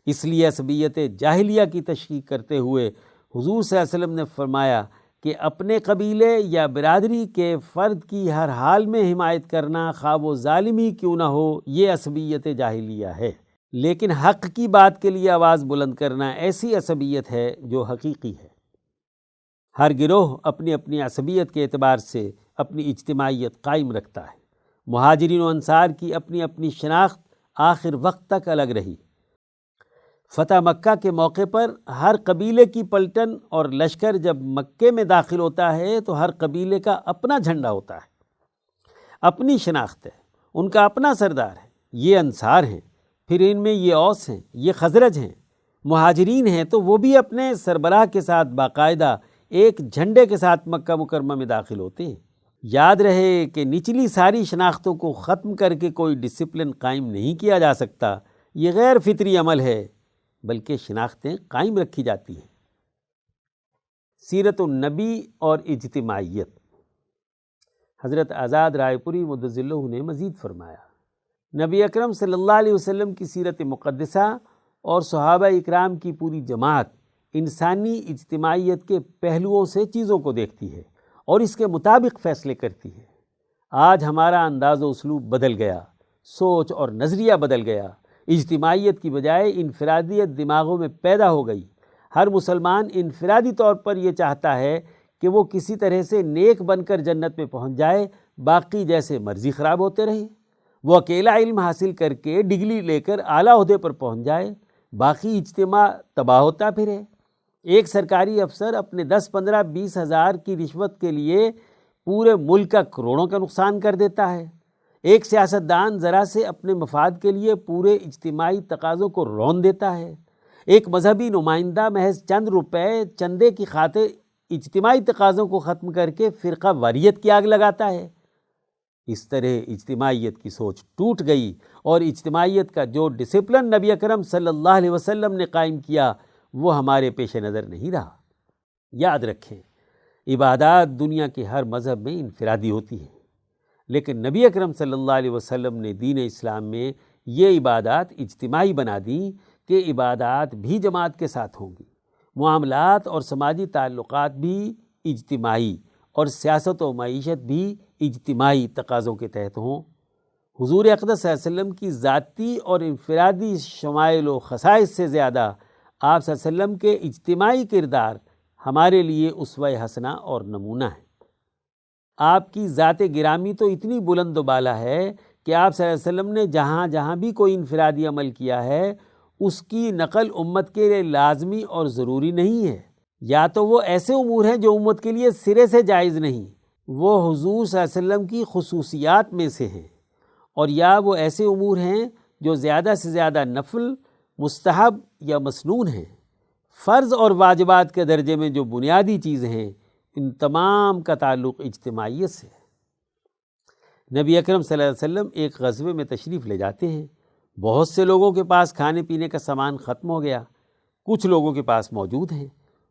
اس لیے عصبیت جاہلیہ کی تشریح کرتے ہوئے حضور صلی اللہ علیہ وسلم نے فرمایا کہ اپنے قبیلے یا برادری کے فرد کی ہر حال میں حمایت کرنا، خواہ وہ ظالم ہی کیوں نہ ہو، یہ عصبیت جاہلیہ ہے۔ لیکن حق کی بات کے لیے آواز بلند کرنا ایسی عصبیت ہے جو حقیقی ہے۔ ہر گروہ اپنی اپنی عصبیت کے اعتبار سے اپنی اجتماعیت قائم رکھتا ہے۔ مہاجرین و انصار کی اپنی اپنی شناخت آخر وقت تک الگ رہی۔ فتح مکہ کے موقع پر ہر قبیلے کی پلٹن اور لشکر جب مکے میں داخل ہوتا ہے تو ہر قبیلے کا اپنا جھنڈا ہوتا ہے، اپنی شناخت ہے، ان کا اپنا سردار ہے۔ یہ انصار ہیں، پھر ان میں یہ اوس ہیں، یہ خزرج ہیں۔ مہاجرین ہیں تو وہ بھی اپنے سربراہ کے ساتھ باقاعدہ ایک جھنڈے کے ساتھ مکہ مکرمہ میں داخل ہوتے ہیں۔ یاد رہے کہ نچلی ساری شناختوں کو ختم کر کے کوئی ڈسپلن قائم نہیں کیا جا سکتا، یہ غیر فطری عمل ہے، بلکہ شناختیں قائم رکھی جاتی ہیں۔ سیرت النبی اور اجتماعیت۔ حضرت آزاد رائے پوری مدظ اللہ نے مزید فرمایا، نبی اکرم صلی اللہ علیہ وسلم کی سیرت مقدسہ اور صحابہ اکرام کی پوری جماعت انسانی اجتماعیت کے پہلوؤں سے چیزوں کو دیکھتی ہے اور اس کے مطابق فیصلے کرتی ہے۔ آج ہمارا انداز و اسلوب بدل گیا، سوچ اور نظریہ بدل گیا۔ اجتماعیت کی بجائے انفرادیت دماغوں میں پیدا ہو گئی۔ ہر مسلمان انفرادی طور پر یہ چاہتا ہے کہ وہ کسی طرح سے نیک بن کر جنت میں پہنچ جائے، باقی جیسے مرضی خراب ہوتے رہیں۔ وہ اکیلا علم حاصل کر کے ڈگری لے کر اعلیٰ عہدے پر پہنچ جائے، باقی اجتماع تباہ ہوتا پھرے۔ ایک سرکاری افسر اپنے 10 15 20 ہزار کی رشوت کے لیے پورے ملک کا کروڑوں کا نقصان کر دیتا ہے۔ ایک سیاستدان ذرا سے اپنے مفاد کے لیے پورے اجتماعی تقاضوں کو رون دیتا ہے۔ ایک مذہبی نمائندہ محض چند روپے چندے کی خاطر اجتماعی تقاضوں کو ختم کر کے فرقہ واریت کی آگ لگاتا ہے۔ اس طرح اجتماعیت کی سوچ ٹوٹ گئی اور اجتماعیت کا جو ڈسپلن نبی اکرم صلی اللہ علیہ وسلم نے قائم کیا وہ ہمارے پیش نظر نہیں رہا۔ یاد رکھیں، عبادات دنیا کے ہر مذہب میں انفرادی ہوتی ہیں، لیکن نبی اکرم صلی اللہ علیہ وسلم نے دین اسلام میں یہ عبادات اجتماعی بنا دیں کہ عبادات بھی جماعت کے ساتھ ہوں گی، معاملات اور سماجی تعلقات بھی اجتماعی، اور سیاست و معیشت بھی اجتماعی تقاضوں کے تحت ہوں۔ حضور اقدس صلی اللہ علیہ وسلم کی ذاتی اور انفرادی شمائل و خصائص سے زیادہ آپ صلی اللہ علیہ وسلم کے اجتماعی کردار ہمارے لیے اسوہ حسنہ اور نمونہ ہے۔ آپ کی ذات گرامی تو اتنی بلند و بالا ہے کہ آپ صلی اللہ علیہ وسلم نے جہاں جہاں بھی کوئی انفرادی عمل کیا ہے اس کی نقل امت کے لیے لازمی اور ضروری نہیں ہے۔ یا تو وہ ایسے امور ہیں جو امت کے لیے سرے سے جائز نہیں، وہ حضور صلی اللہ علیہ وسلم کی خصوصیات میں سے ہیں، اور یا وہ ایسے امور ہیں جو زیادہ سے زیادہ نفل، مستحب یا مسنون ہیں۔ فرض اور واجبات کے درجے میں جو بنیادی چیزیں ہیں ان تمام کا تعلق اجتماعیت سے ہے۔ نبی اکرم صلی اللہ علیہ وسلم ایک غزوے میں تشریف لے جاتے ہیں، بہت سے لوگوں کے پاس کھانے پینے کا سامان ختم ہو گیا، کچھ لوگوں کے پاس موجود ہیں۔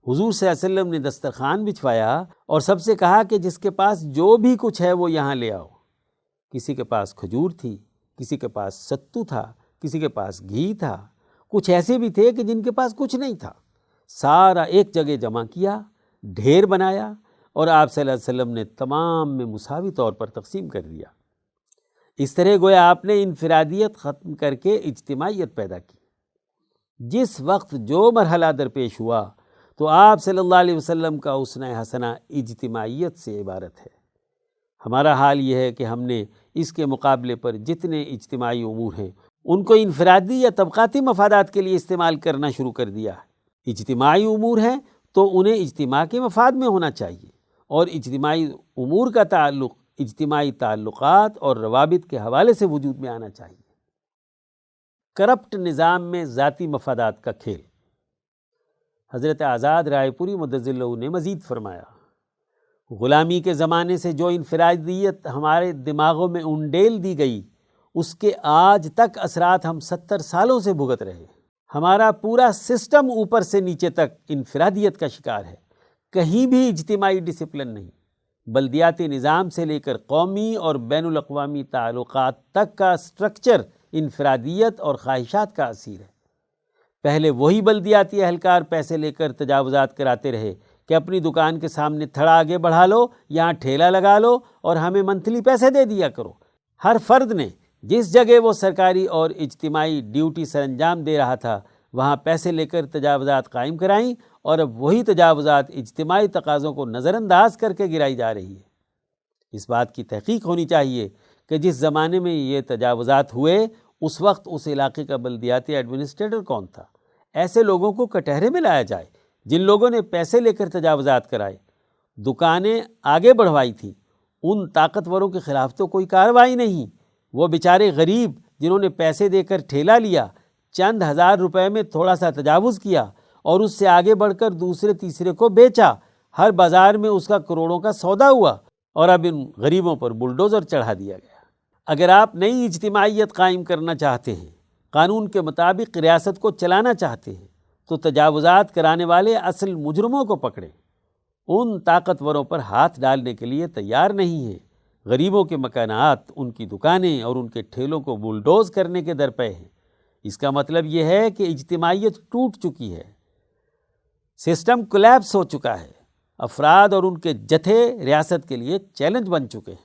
حضور صلی اللہ علیہ وسلم نے دسترخوان بچھوایا اور سب سے کہا کہ جس کے پاس جو بھی کچھ ہے وہ یہاں لے آؤ۔ کسی کے پاس کھجور تھی، کسی کے پاس ستو تھا، کسی کے پاس گھی تھا، کچھ ایسے بھی تھے کہ جن کے پاس کچھ نہیں تھا۔ سارا ایک جگہ جمع کیا، ڈھیر بنایا اور آپ صلی اللہ علیہ وسلم نے تمام میں مساوی طور پر تقسیم کر دیا۔ اس طرح گویا آپ نے انفرادیت ختم کر کے اجتماعیت پیدا کی۔ جس وقت جو مرحلہ درپیش ہوا تو آپ صلی اللہ علیہ وسلم کا اسوہ حسنہ اجتماعیت سے عبارت ہے۔ ہمارا حال یہ ہے کہ ہم نے اس کے مقابلے پر جتنے اجتماعی امور ہیں ان کو انفرادی یا طبقاتی مفادات کے لیے استعمال کرنا شروع کر دیا ہے۔ اجتماعی امور ہیں تو انہیں اجتماع کے مفاد میں ہونا چاہیے، اور اجتماعی امور کا تعلق اجتماعی تعلقات اور روابط کے حوالے سے وجود میں آنا چاہیے۔ کرپٹ نظام میں ذاتی مفادات کا کھیل۔ حضرت آزاد رائے پوری مدظر اللہ نے مزید فرمایا، غلامی کے زمانے سے جو انفرادیت ہمارے دماغوں میں انڈیل دی گئی اس کے آج تک اثرات ہم 70 سالوں سے بھگت رہے۔ ہمارا پورا سسٹم اوپر سے نیچے تک انفرادیت کا شکار ہے، کہیں بھی اجتماعی ڈسپلن نہیں۔ بلدیاتی نظام سے لے کر قومی اور بین الاقوامی تعلقات تک کا سٹرکچر انفرادیت اور خواہشات کا اثیر ہے۔ پہلے وہی بلدیاتی اہلکار پیسے لے کر تجاوزات کراتے رہے کہ اپنی دکان کے سامنے تھڑا آگے بڑھا لو، یہاں ٹھیلا لگا لو اور ہمیں منتھلی پیسے دے دیا کرو۔ ہر فرد نے جس جگہ وہ سرکاری اور اجتماعی ڈیوٹی سر انجام دے رہا تھا وہاں پیسے لے کر تجاوزات قائم کرائیں، اور اب وہی تجاوزات اجتماعی تقاضوں کو نظر انداز کر کے گرائی جا رہی ہے۔ اس بات کی تحقیق ہونی چاہیے کہ جس زمانے میں یہ تجاوزات ہوئے اس وقت اس علاقے کا بلدیاتی ایڈمنسٹریٹر کون تھا۔ ایسے لوگوں کو کٹہرے میں لایا جائے جن لوگوں نے پیسے لے کر تجاوزات کرائے، دکانیں آگے بڑھوائی تھیں۔ ان طاقتوروں کے خلاف تو کوئی کارروائی نہیں۔ وہ بیچارے غریب جنہوں نے پیسے دے کر ٹھیلا لیا، چند ہزار روپے میں تھوڑا سا تجاوز کیا اور اس سے آگے بڑھ کر دوسرے تیسرے کو بیچا، ہر بازار میں اس کا کروڑوں کا سودا ہوا، اور اب ان غریبوں پر بلڈوزر چڑھا دیا گیا۔ اگر آپ نئی اجتماعیت قائم کرنا چاہتے ہیں، قانون کے مطابق ریاست کو چلانا چاہتے ہیں، تو تجاوزات کرانے والے اصل مجرموں کو پکڑیں۔ ان طاقتوروں پر ہاتھ ڈالنے کے لیے تیار نہیں ہیں۔ غریبوں کے مکانات، ان کی دکانیں اور ان کے ٹھیلوں کو بلڈوز کرنے کے درپے ہیں۔ اس کا مطلب یہ ہے کہ اجتماعیت ٹوٹ چکی ہے، سسٹم کولیپس ہو چکا ہے، افراد اور ان کے جتھے ریاست کے لیے چیلنج بن چکے ہیں۔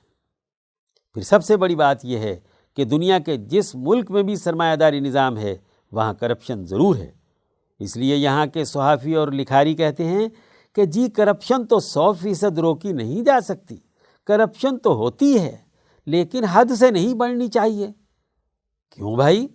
پھر سب سے بڑی بات یہ ہے کہ دنیا کے جس ملک میں بھی سرمایہ داری نظام ہے وہاں کرپشن ضرور ہے۔ اس لیے یہاں کے صحافی اور لکھاری کہتے ہیں کہ جی کرپشن تو 100% روکی نہیں جا سکتی، کرپشن تو ہوتی ہے لیکن حد سے نہیں بڑھنی چاہیے۔ کیوں بھائی؟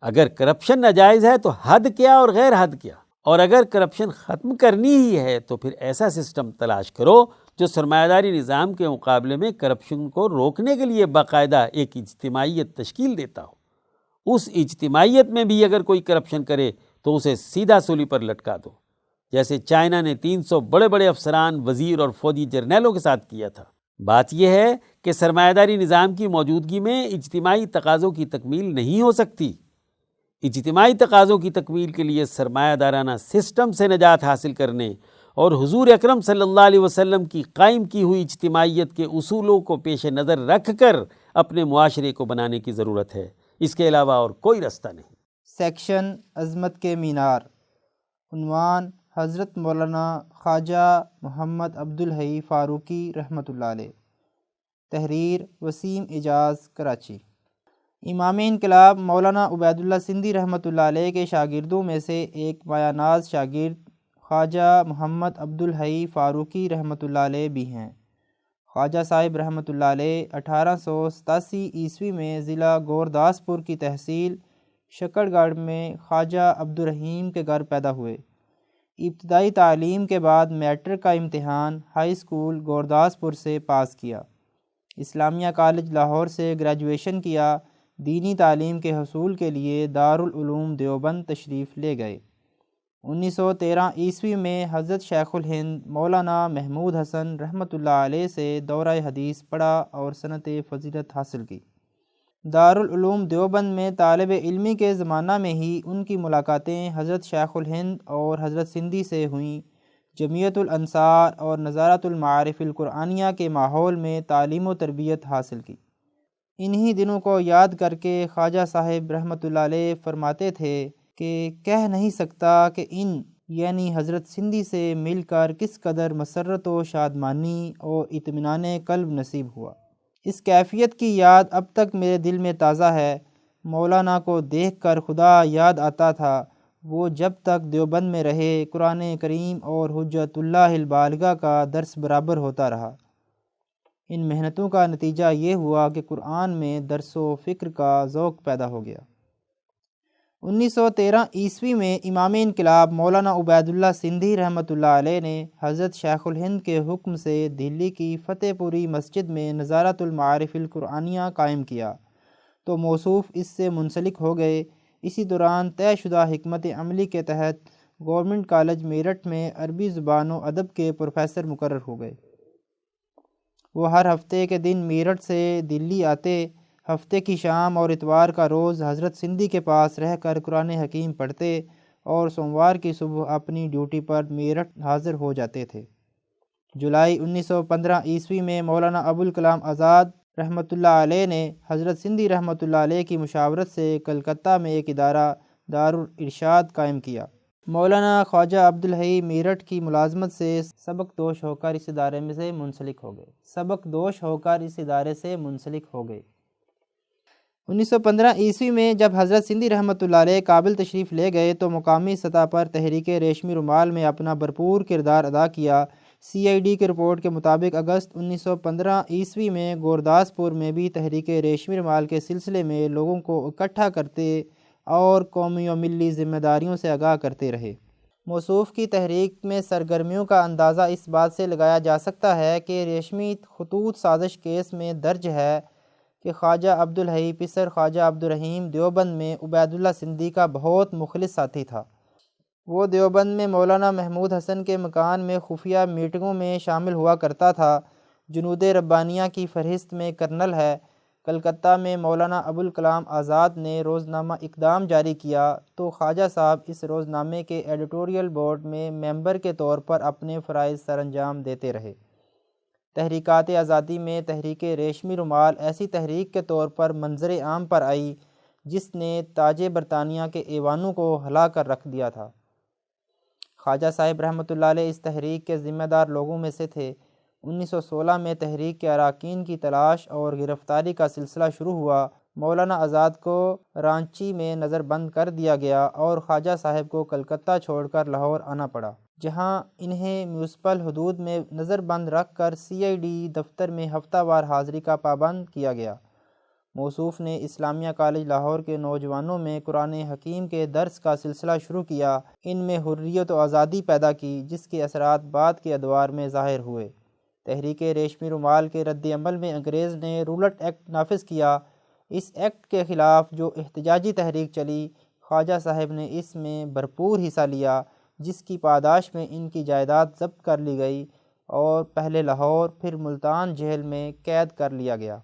اگر کرپشن ناجائز ہے تو حد کیا اور غیر حد کیا؟ اور اگر کرپشن ختم کرنی ہی ہے تو پھر ایسا سسٹم تلاش کرو جو سرمایہ داری نظام کے مقابلے میں کرپشن کو روکنے کے لیے باقاعدہ ایک اجتماعیت تشکیل دیتا ہو۔ اس اجتماعیت میں بھی اگر کوئی کرپشن کرے تو اسے سیدھا سولی پر لٹکا دو، جیسے چائنا نے 300 بڑے بڑے افسران، وزیر اور فوجی جرنیلوں کے ساتھ کیا تھا۔ بات یہ ہے کہ سرمایہ داری نظام کی موجودگی میں اجتماعی تقاضوں کی تکمیل نہیں ہو سکتی۔ اجتماعی تقاضوں کی تکمیل کے لیے سرمایہ دارانہ سسٹم سے نجات حاصل کرنے اور حضور اکرم صلی اللہ علیہ وسلم کی قائم کی ہوئی اجتماعیت کے اصولوں کو پیش نظر رکھ کر اپنے معاشرے کو بنانے کی ضرورت ہے۔ اس کے علاوہ اور کوئی راستہ نہیں۔ سیکشن عظمت کے مینار، عنوان حضرت مولانا خواجہ محمد عبدالحی فاروقی رحمۃ اللہ علیہ، تحریر وسیم اعجاز، کراچی۔ امام انقلاب مولانا عبید اللہ سندھی رحمۃ اللہ علیہ کے شاگردوں میں سے ایک مایہ ناز شاگرد خواجہ محمد عبدالحی فاروقی رحمۃ اللہ علیہ بھی ہیں۔ خواجہ صاحب رحمۃ اللہ علیہ 1887 عیسوی میں ضلع گورداسپور کی تحصیل شکر گڑھ میں خواجہ عبدالرحیم کے گھر پیدا ہوئے۔ ابتدائی تعلیم کے بعد میٹرک کا امتحان ہائی اسکول گورداسپور سے پاس کیا۔ اسلامیہ کالج لاہور سے گریجویشن کیا۔ دینی تعلیم کے حصول کے لیے دارالعلوم دیوبند تشریف لے گئے۔ 1913 عیسوی میں حضرت شیخ الہند مولانا محمود حسن رحمۃ اللہ علیہ سے دورہ حدیث پڑھا اور سنت فضیلت حاصل کی۔ دارالعلوم دیوبند میں طالب علمی کے زمانہ میں ہی ان کی ملاقاتیں حضرت شیخ الہند اور حضرت سندھی سے ہوئیں۔ جمعیت الانصار اور نظارۃ المعارف القرآنیہ کے ماحول میں تعلیم و تربیت حاصل کی۔ انہی دنوں کو یاد کر کے خواجہ صاحب رحمۃ اللہ علیہ فرماتے تھے کہ کہہ نہیں سکتا کہ ان یعنی حضرت سندھی سے مل کر کس قدر مسرت و شادمانی اور اطمینان قلب نصیب ہوا۔ اس کیفیت کی یاد اب تک میرے دل میں تازہ ہے۔ مولانا کو دیکھ کر خدا یاد آتا تھا۔ وہ جب تک دیوبند میں رہے قرآن کریم اور حجت اللہ البالغہ کا درس برابر ہوتا رہا۔ ان محنتوں کا نتیجہ یہ ہوا کہ قرآن میں درس و فکر کا ذوق پیدا ہو گیا۔ 1913 عیسوی میں امام انقلاب مولانا عبید اللہ سندھی رحمۃ اللہ علیہ نے حضرت شیخ الہند کے حکم سے دہلی کی فتح پوری مسجد میں نظارۃ المعارف القرآنیہ قائم کیا تو موصوف اس سے منسلک ہو گئے۔ اسی دوران طے شدہ حکمت عملی کے تحت گورنمنٹ کالج میرٹھ میں عربی زبان و ادب کے پروفیسر مقرر ہو گئے۔ وہ ہر ہفتے کے دن میرٹھ سے دلی آتے، ہفتے کی شام اور اتوار کا روز حضرت سندھی کے پاس رہ کر قرآن حکیم پڑھتے اور سوموار کی صبح اپنی ڈیوٹی پر میرٹھ حاضر ہو جاتے تھے۔ جولائی 1915 عیسوی میں مولانا ابوالکلام آزاد رحمۃ اللہ علیہ نے حضرت سندھی رحمۃ اللہ علیہ کی مشاورت سے کلکتہ میں ایک ادارہ دارالارشاد قائم کیا۔ مولانا خواجہ عبدالحی میرٹھ کی ملازمت سے سبق دوش ہو کر اس ادارے میں سے منسلک ہو گئے۔ 1915 عیسوی میں جب حضرت سندھی رحمۃ اللہ علیہ کابل تشریف لے گئے تو مقامی سطح پر تحریک ریشمی رومال میں اپنا بھرپور کردار ادا کیا۔ CID کی رپورٹ کے مطابق اگست 1915 عیسوی میں گورداسپور میں بھی تحریک ریشمی رومال کے سلسلے میں لوگوں کو اکٹھا کرتے اور قومی و ملی ذمہ داریوں سے آگاہ کرتے رہے۔ موصوف کی تحریک میں سرگرمیوں کا اندازہ اس بات سے لگایا جا سکتا ہے کہ ریشمی خطوط سازش کیس میں درج ہے کہ خواجہ عبدالحی پسر خواجہ عبدالرحیم دیوبند میں عبید اللہ سندھی کا بہت مخلص ساتھی تھا۔ وہ دیوبند میں مولانا محمود حسن کے مکان میں خفیہ میٹنگوں میں شامل ہوا کرتا تھا۔ جنود ربانیہ کی فہرست میں کرنل ہے۔ کلکتہ میں مولانا ابوالکلام آزاد نے روزنامہ اقدام جاری کیا تو خواجہ صاحب اس روزنامے کے ایڈیٹوریل بورڈ میں ممبر کے طور پر اپنے فرائض سر انجام دیتے رہے۔ تحریکات آزادی میں تحریک ریشمی رومال ایسی تحریک کے طور پر منظر عام پر آئی جس نے تاج برطانیہ کے ایوانوں کو ہلا کر رکھ دیا تھا۔ خواجہ صاحب رحمۃ اللہ علیہ اس تحریک کے ذمہ دار لوگوں میں سے تھے۔ 1916 میں تحریک کے اراکین کی تلاش اور گرفتاری کا سلسلہ شروع ہوا۔ مولانا آزاد کو رانچی میں نظر بند کر دیا گیا اور خواجہ صاحب کو کلکتہ چھوڑ کر لاہور آنا پڑا، جہاں انہیں میونسپل حدود میں نظر بند رکھ کر CID دفتر میں ہفتہ وار حاضری کا پابند کیا گیا۔ موصوف نے اسلامیہ کالج لاہور کے نوجوانوں میں قرآن حکیم کے درس کا سلسلہ شروع کیا۔ ان میں حریت و آزادی پیدا کی جس کے اثرات بعد کے ادوار میں ظاہر ہوئے۔ تحریک ریشمی رومال کے رد عمل میں انگریز نے رولٹ ایکٹ نافذ کیا۔ اس ایکٹ کے خلاف جو احتجاجی تحریک چلی، خواجہ صاحب نے اس میں بھرپور حصہ لیا، جس کی پاداش میں ان کی جائیداد ضبط کر لی گئی اور پہلے لاہور پھر ملتان جیل میں قید کر لیا گیا۔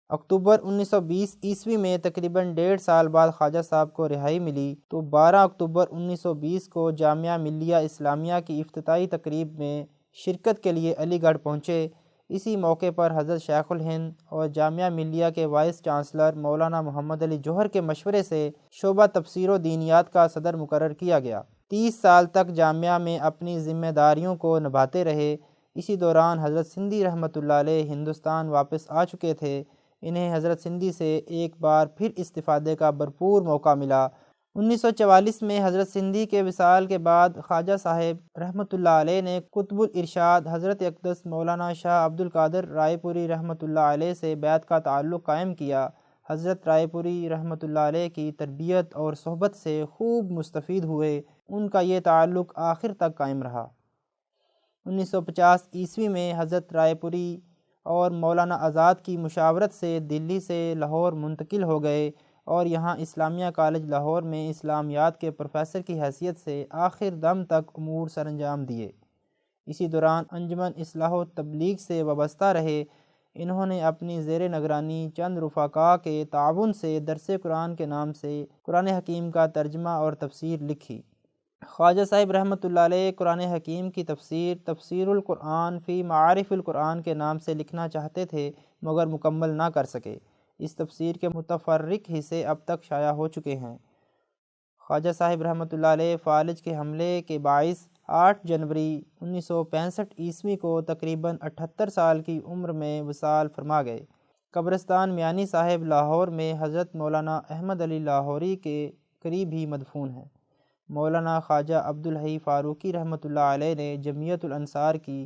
اکتوبر 1920 عیسوی میں تقریباً 1.5 سال بعد خواجہ صاحب کو رہائی ملی تو 12 اکتوبر 1920 کو جامعہ ملیہ اسلامیہ کی افتتاحی تقریب میں شرکت کے لیے علی گڑھ پہنچے۔ اسی موقع پر حضرت شیخ الہند اور جامعہ ملیہ کے وائس چانسلر مولانا محمد علی جوہر کے مشورے سے شعبہ تفسیر و دینیات کا صدر مقرر کیا گیا۔ 30 سال تک جامعہ میں اپنی ذمہ داریوں کو نبھاتے رہے۔ اسی دوران حضرت سندھی رحمۃ اللہ علیہ ہندوستان واپس آ چکے تھے۔ انہیں حضرت سندھی سے ایک بار پھر استفادے کا بھرپور موقع ملا۔ 1944 میں حضرت سندھی کے وصال کے بعد خواجہ صاحب رحمۃ اللہ علیہ نے قطب الارشاد حضرت اقدس مولانا شاہ عبد القادر رائے پوری رحمۃ اللہ علیہ سے بیعت کا تعلق قائم کیا۔ حضرت رائے پوری رحمۃ اللہ علیہ کی تربیت اور صحبت سے خوب مستفید ہوئے۔ ان کا یہ تعلق آخر تک قائم رہا۔ 1950 عیسوی میں حضرت رائے پوری اور مولانا آزاد کی مشاورت سے دلی سے لاہور منتقل ہو گئے اور یہاں اسلامیہ کالج لاہور میں اسلامیات کے پروفیسر کی حیثیت سے آخر دم تک امور سر انجام دیے۔ اسی دوران انجمن اصلاح و تبلیغ سے وابستہ رہے۔ انہوں نے اپنی زیر نگرانی چند رفقا کے تعاون سے درس قرآن کے نام سے قرآن حکیم کا ترجمہ اور تفسیر لکھی۔ خواجہ صاحب رحمۃ اللہ علیہ قرآن حکیم کی تفسیر القرآن فی معارف القرآن کے نام سے لکھنا چاہتے تھے مگر مکمل نہ کر سکے۔ اس تفسیر کے متفرق حصے اب تک شائع ہو چکے ہیں۔ خواجہ صاحب رحمۃ اللہ علیہ فالج کے حملے کے باعث 8 جنوری 1965 عیسوی کو تقریباً 78 سال کی عمر میں وصال فرما گئے۔ قبرستان میانی صاحب لاہور میں حضرت مولانا احمد علی لاہوری کے قریب ہی مدفون ہیں۔ مولانا خواجہ عبدالحی فاروقی رحمۃ اللہ علیہ نے جمعیت الانصار کی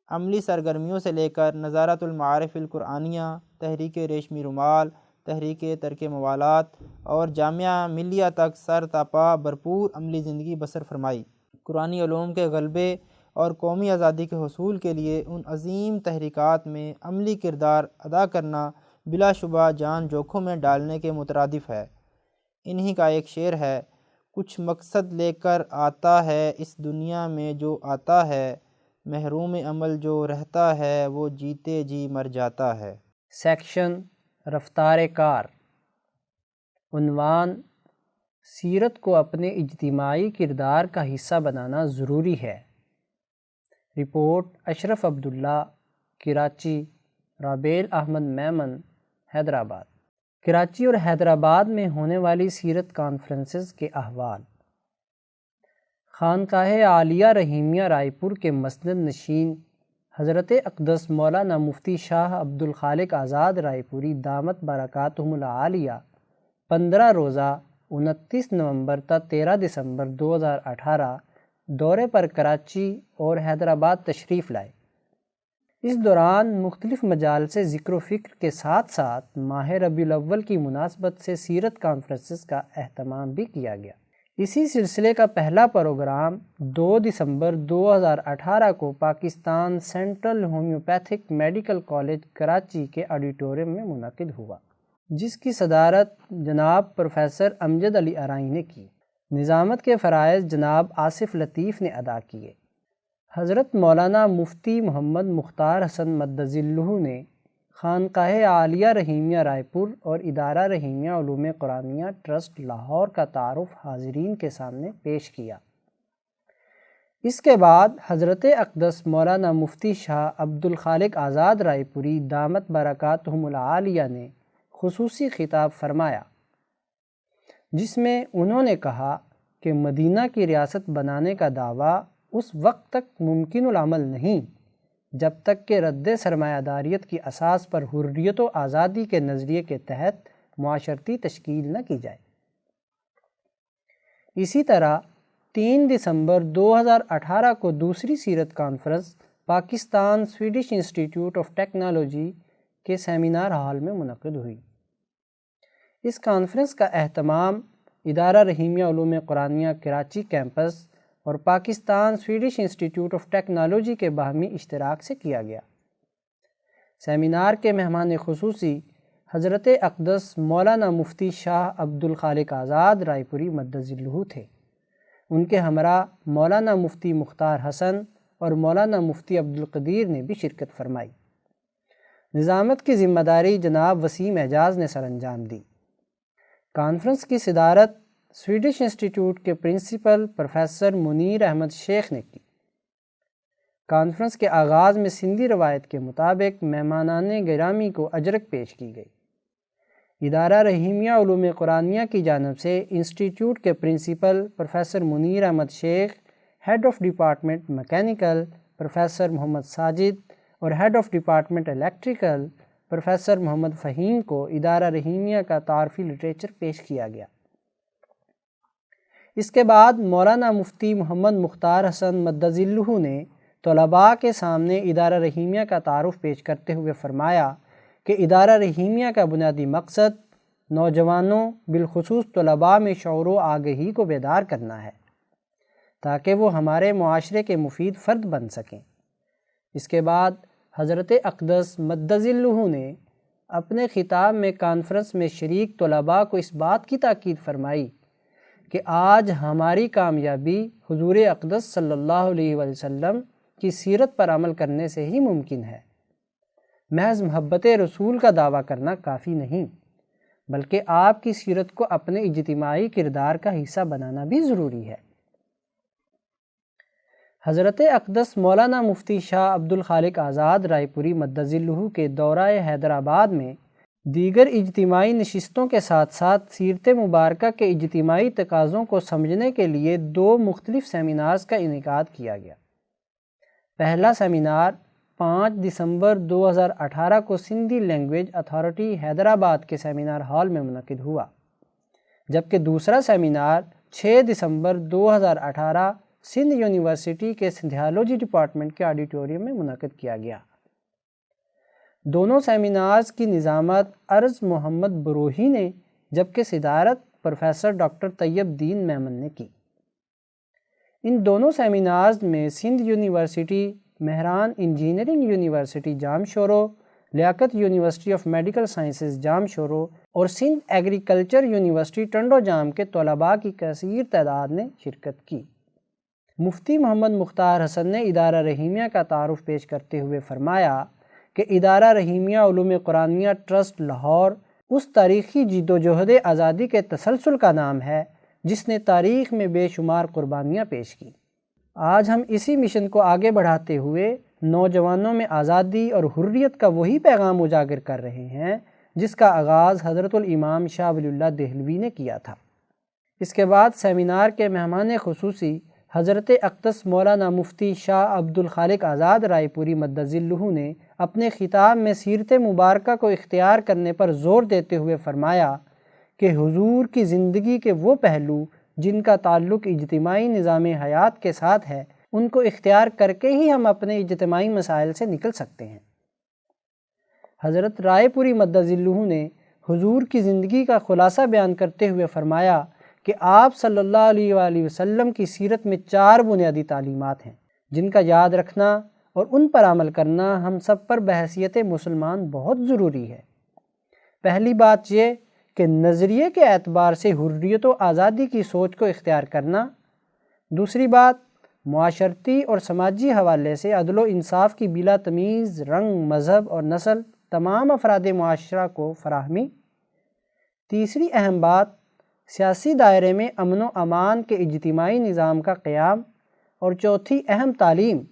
عملی سرگرمیوں سے لے کر نظارۃ المعارف القرآنیہ، تحریک ریشمی رومال، تحریک ترک موالات اور جامعہ ملیہ تک سر تاپا بھرپور عملی زندگی بسر فرمائی۔ قرآنی علوم کے غلبے اور قومی آزادی کے حصول کے لیے ان عظیم تحریکات میں عملی کردار ادا کرنا بلا شبہ جان جوکھوں میں ڈالنے کے مترادف ہے۔ انہی کا ایک شعر ہے: کچھ مقصد لے کر آتا ہے اس دنیا میں جو آتا ہے، محروم عمل جو رہتا ہے وہ جیتے جی مر جاتا ہے۔ سیکشن رفتار کار، عنوان سیرت کو اپنے اجتماعی کردار کا حصہ بنانا ضروری ہے۔ رپورٹ اشرف عبداللہ، کراچی، رابیل احمد میمن، حیدرآباد۔ کراچی اور حیدرآباد میں ہونے والی سیرت کانفرنسز کے احوال۔ خانقاہ عالیہ رحیمیہ رائے پور کے مسند نشین حضرت اقدس مولانا مفتی شاہ عبدالخالق آزاد رائے پوری دامت برکاتہم العالیہ 15 روزہ 29 نومبر تا 13 دسمبر 2018 دورے پر کراچی اور حیدرآباد تشریف لائے۔ اس دوران مختلف مجالس ذکر و فکر کے ساتھ ساتھ ماہ ربیع الاول کی مناسبت سے سیرت کانفرنسز کا اہتمام بھی کیا گیا۔ اسی سلسلے کا پہلا پروگرام 2 دسمبر 2018 کو Pakistan central homeopathic medical college Karachi کے آڈیٹوریم میں منعقد ہوا، جس کی صدارت جناب پروفیسر امجد علی ارائیں نے کی۔ نظامت کے فرائض جناب آصف لطیف نے ادا کیے۔ حضرت مولانا مفتی محمد مختار حسن مدظلہ نے خانقاہ عالیہ رحیمیہ رائے پور اور ادارہ رحیمیہ علوم قرآنیہ ٹرسٹ لاہور کا تعارف حاضرین کے سامنے پیش کیا۔ اس کے بعد حضرت اقدس مولانا مفتی شاہ عبدالخالق آزاد رائے پوری دامت برکاتہم العالیہ نے خصوصی خطاب فرمایا، جس میں انہوں نے کہا کہ مدینہ کی ریاست بنانے کا دعویٰ اس وقت تک ممکن العمل نہیں جب تک کہ رد سرمایہ داریت کی اساس پر حریت و آزادی کے نظریے کے تحت معاشرتی تشکیل نہ کی جائے۔ اسی طرح 3 دسمبر 2018 کو دوسری سیرت conference Pakistan Swedish institute of technology کے سیمینار ہال میں منعقد ہوئی۔ اس کانفرنس کا اہتمام ادارہ رحیمیہ علوم قرآنیہ کراچی کیمپس اور Pakistan Swedish institute of technology کے باہمی اشتراک سے کیا گیا۔ سیمینار کے مہمان خصوصی حضرت اقدس مولانا مفتی شاہ عبدالخالق آزاد رائے پوری مدظلہ تھے۔ ان کے ہمراہ مولانا مفتی مختار حسن اور مولانا مفتی عبدالقدیر نے بھی شرکت فرمائی۔ نظامت کی ذمہ داری جناب وسیم اعجاز نے سر انجام دی۔ کانفرنس کی صدارت سویڈش انسٹیٹیوٹ کے پرنسپل پروفیسر منیر احمد شیخ نے کی۔ کانفرنس کے آغاز میں سندھی روایت کے مطابق مہمانان گرامی کو اجرک پیش کی گئی۔ ادارہ رحیمیہ علوم قرآنیہ کی جانب سے انسٹیٹیوٹ کے principal professor Munir Ahmed Sheikh, head of department mechanical professor Muhammad Sajid اور head of department electrical professor Muhammad Faheem کو ادارہ رحیمیہ کا تعارفی لٹریچر پیش کیا گیا۔ اس کے بعد مولانا مفتی محمد مختار حسن مدظلہ نے طلباء کے سامنے ادارہ رحیمیہ کا تعارف پیش کرتے ہوئے فرمایا کہ ادارہ رحیمیہ کا بنیادی مقصد نوجوانوں بالخصوص طلباء میں شعور و آگہی کو بیدار کرنا ہے تاکہ وہ ہمارے معاشرے کے مفید فرد بن سکیں۔ اس کے بعد حضرت اقدس مدظلہ نے اپنے خطاب میں کانفرنس میں شریک طلباء کو اس بات کی تاکید فرمائی کہ آج ہماری کامیابی حضور اقدس صلی اللہ علیہ وآلہ وسلم کی سیرت پر عمل کرنے سے ہی ممکن ہے۔ محض محبت رسول کا دعویٰ کرنا کافی نہیں، بلکہ آپ کی سیرت کو اپنے اجتماعی کردار کا حصہ بنانا بھی ضروری ہے۔ حضرت اقدس مولانا مفتی شاہ عبد الخالق آزاد رائے پوری مدظ ظلہ کے دورہ حیدرآباد میں دیگر اجتماعی نشستوں کے ساتھ ساتھ سیرت مبارکہ کے اجتماعی تقاضوں کو سمجھنے کے لیے 2 مختلف سیمینارز کا انعقاد کیا گیا۔ پہلا سیمینار 5 دسمبر 2018 کو سندھی لینگویج اتھارٹی حیدرآباد کے سیمینار ہال میں منعقد ہوا، جبکہ دوسرا سیمینار 6 دسمبر 2018 سندھ یونیورسٹی کے سندھیالوجی ڈپارٹمنٹ کے آڈیٹوریم میں منعقد کیا گیا۔ دونوں سیمینارز کی نظامت ارز محمد بروہی نے، جبکہ صدارت پروفیسر ڈاکٹر طیب دین میمن نے کی۔ ان دونوں سیمینارز میں Sindh university, Mehran engineering university Jam Shoro, Liaquat university of medical sciences Jam Shoro اور سندھ ایگریکلچر یونیورسٹی ٹنڈو جام کے طلباء کی کثیر تعداد نے شرکت کی۔ مفتی محمد مختار حسن نے ادارہ رحیمیہ کا تعارف پیش کرتے ہوئے فرمایا کہ ادارہ رحیمیہ علوم قرآنیہ ٹرسٹ لاہور اس تاریخی جد و جہد آزادی کے تسلسل کا نام ہے جس نے تاریخ میں بے شمار قربانیاں پیش کی۔ آج ہم اسی مشن کو آگے بڑھاتے ہوئے نوجوانوں میں آزادی اور حریت کا وہی پیغام اجاگر کر رہے ہیں جس کا آغاز حضرت الامام شاہ ولی اللہ دہلوی نے کیا تھا۔ اس کے بعد سیمینار کے مہمان خصوصی حضرت اقدس مولانا مفتی شاہ عبد الخالق آزاد رائے پوری مدظ ظلہ نے اپنے خطاب میں سیرت مبارکہ کو اختیار کرنے پر زور دیتے ہوئے فرمایا کہ حضور کی زندگی کے وہ پہلو جن کا تعلق اجتماعی نظام حیات کے ساتھ ہے ان کو اختیار کر کے ہی ہم اپنے اجتماعی مسائل سے نکل سکتے ہیں۔ حضرت رائے پوری مدظ ظلہ نے حضور کی زندگی کا خلاصہ بیان کرتے ہوئے فرمایا کہ آپ صلی اللہ علیہ وآلہ وسلم کی سیرت میں 4 بنیادی تعلیمات ہیں جن کا یاد رکھنا اور ان پر عمل کرنا ہم سب پر بحیثیت مسلمان بہت ضروری ہے۔ پہلی بات یہ کہ نظریے کے اعتبار سے حریت و آزادی کی سوچ کو اختیار کرنا، دوسری بات معاشرتی اور سماجی حوالے سے عدل و انصاف کی بلا تمیز رنگ، مذہب اور نسل تمام افراد معاشرہ کو فراہمی، تیسری اہم بات سیاسی دائرے میں امن و امان کے اجتماعی نظام کا قیام، اور چوتھی اہم تعلیم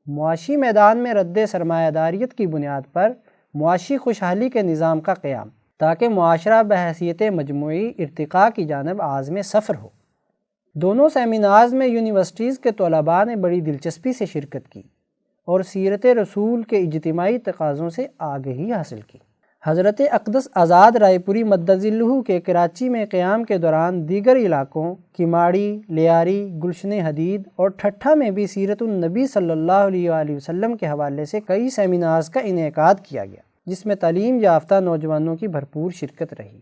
معاشی میدان میں رد سرمایہ داریت کی بنیاد پر معاشی خوشحالی کے نظام کا قیام، تاکہ معاشرہ بحیثیت مجموعی ارتقاء کی جانب عازم سفر ہو۔ دونوں سیمینارز میں یونیورسٹیز کے طلباء نے بڑی دلچسپی سے شرکت کی اور سیرت رسول کے اجتماعی تقاضوں سے آگہی حاصل کی۔ حضرت اقدس آزاد رائے پوری مدظ ظلہ کے کراچی میں قیام کے دوران دیگر علاقوں کماڑی، لیاری، گلشن حدید اور ٹھٹھہ میں بھی سیرت النبی صلی اللہ علیہ وآلہ وسلم کے حوالے سے کئی سیمینارز کا انعقاد کیا گیا، جس میں تعلیم یافتہ نوجوانوں کی بھرپور شرکت رہی۔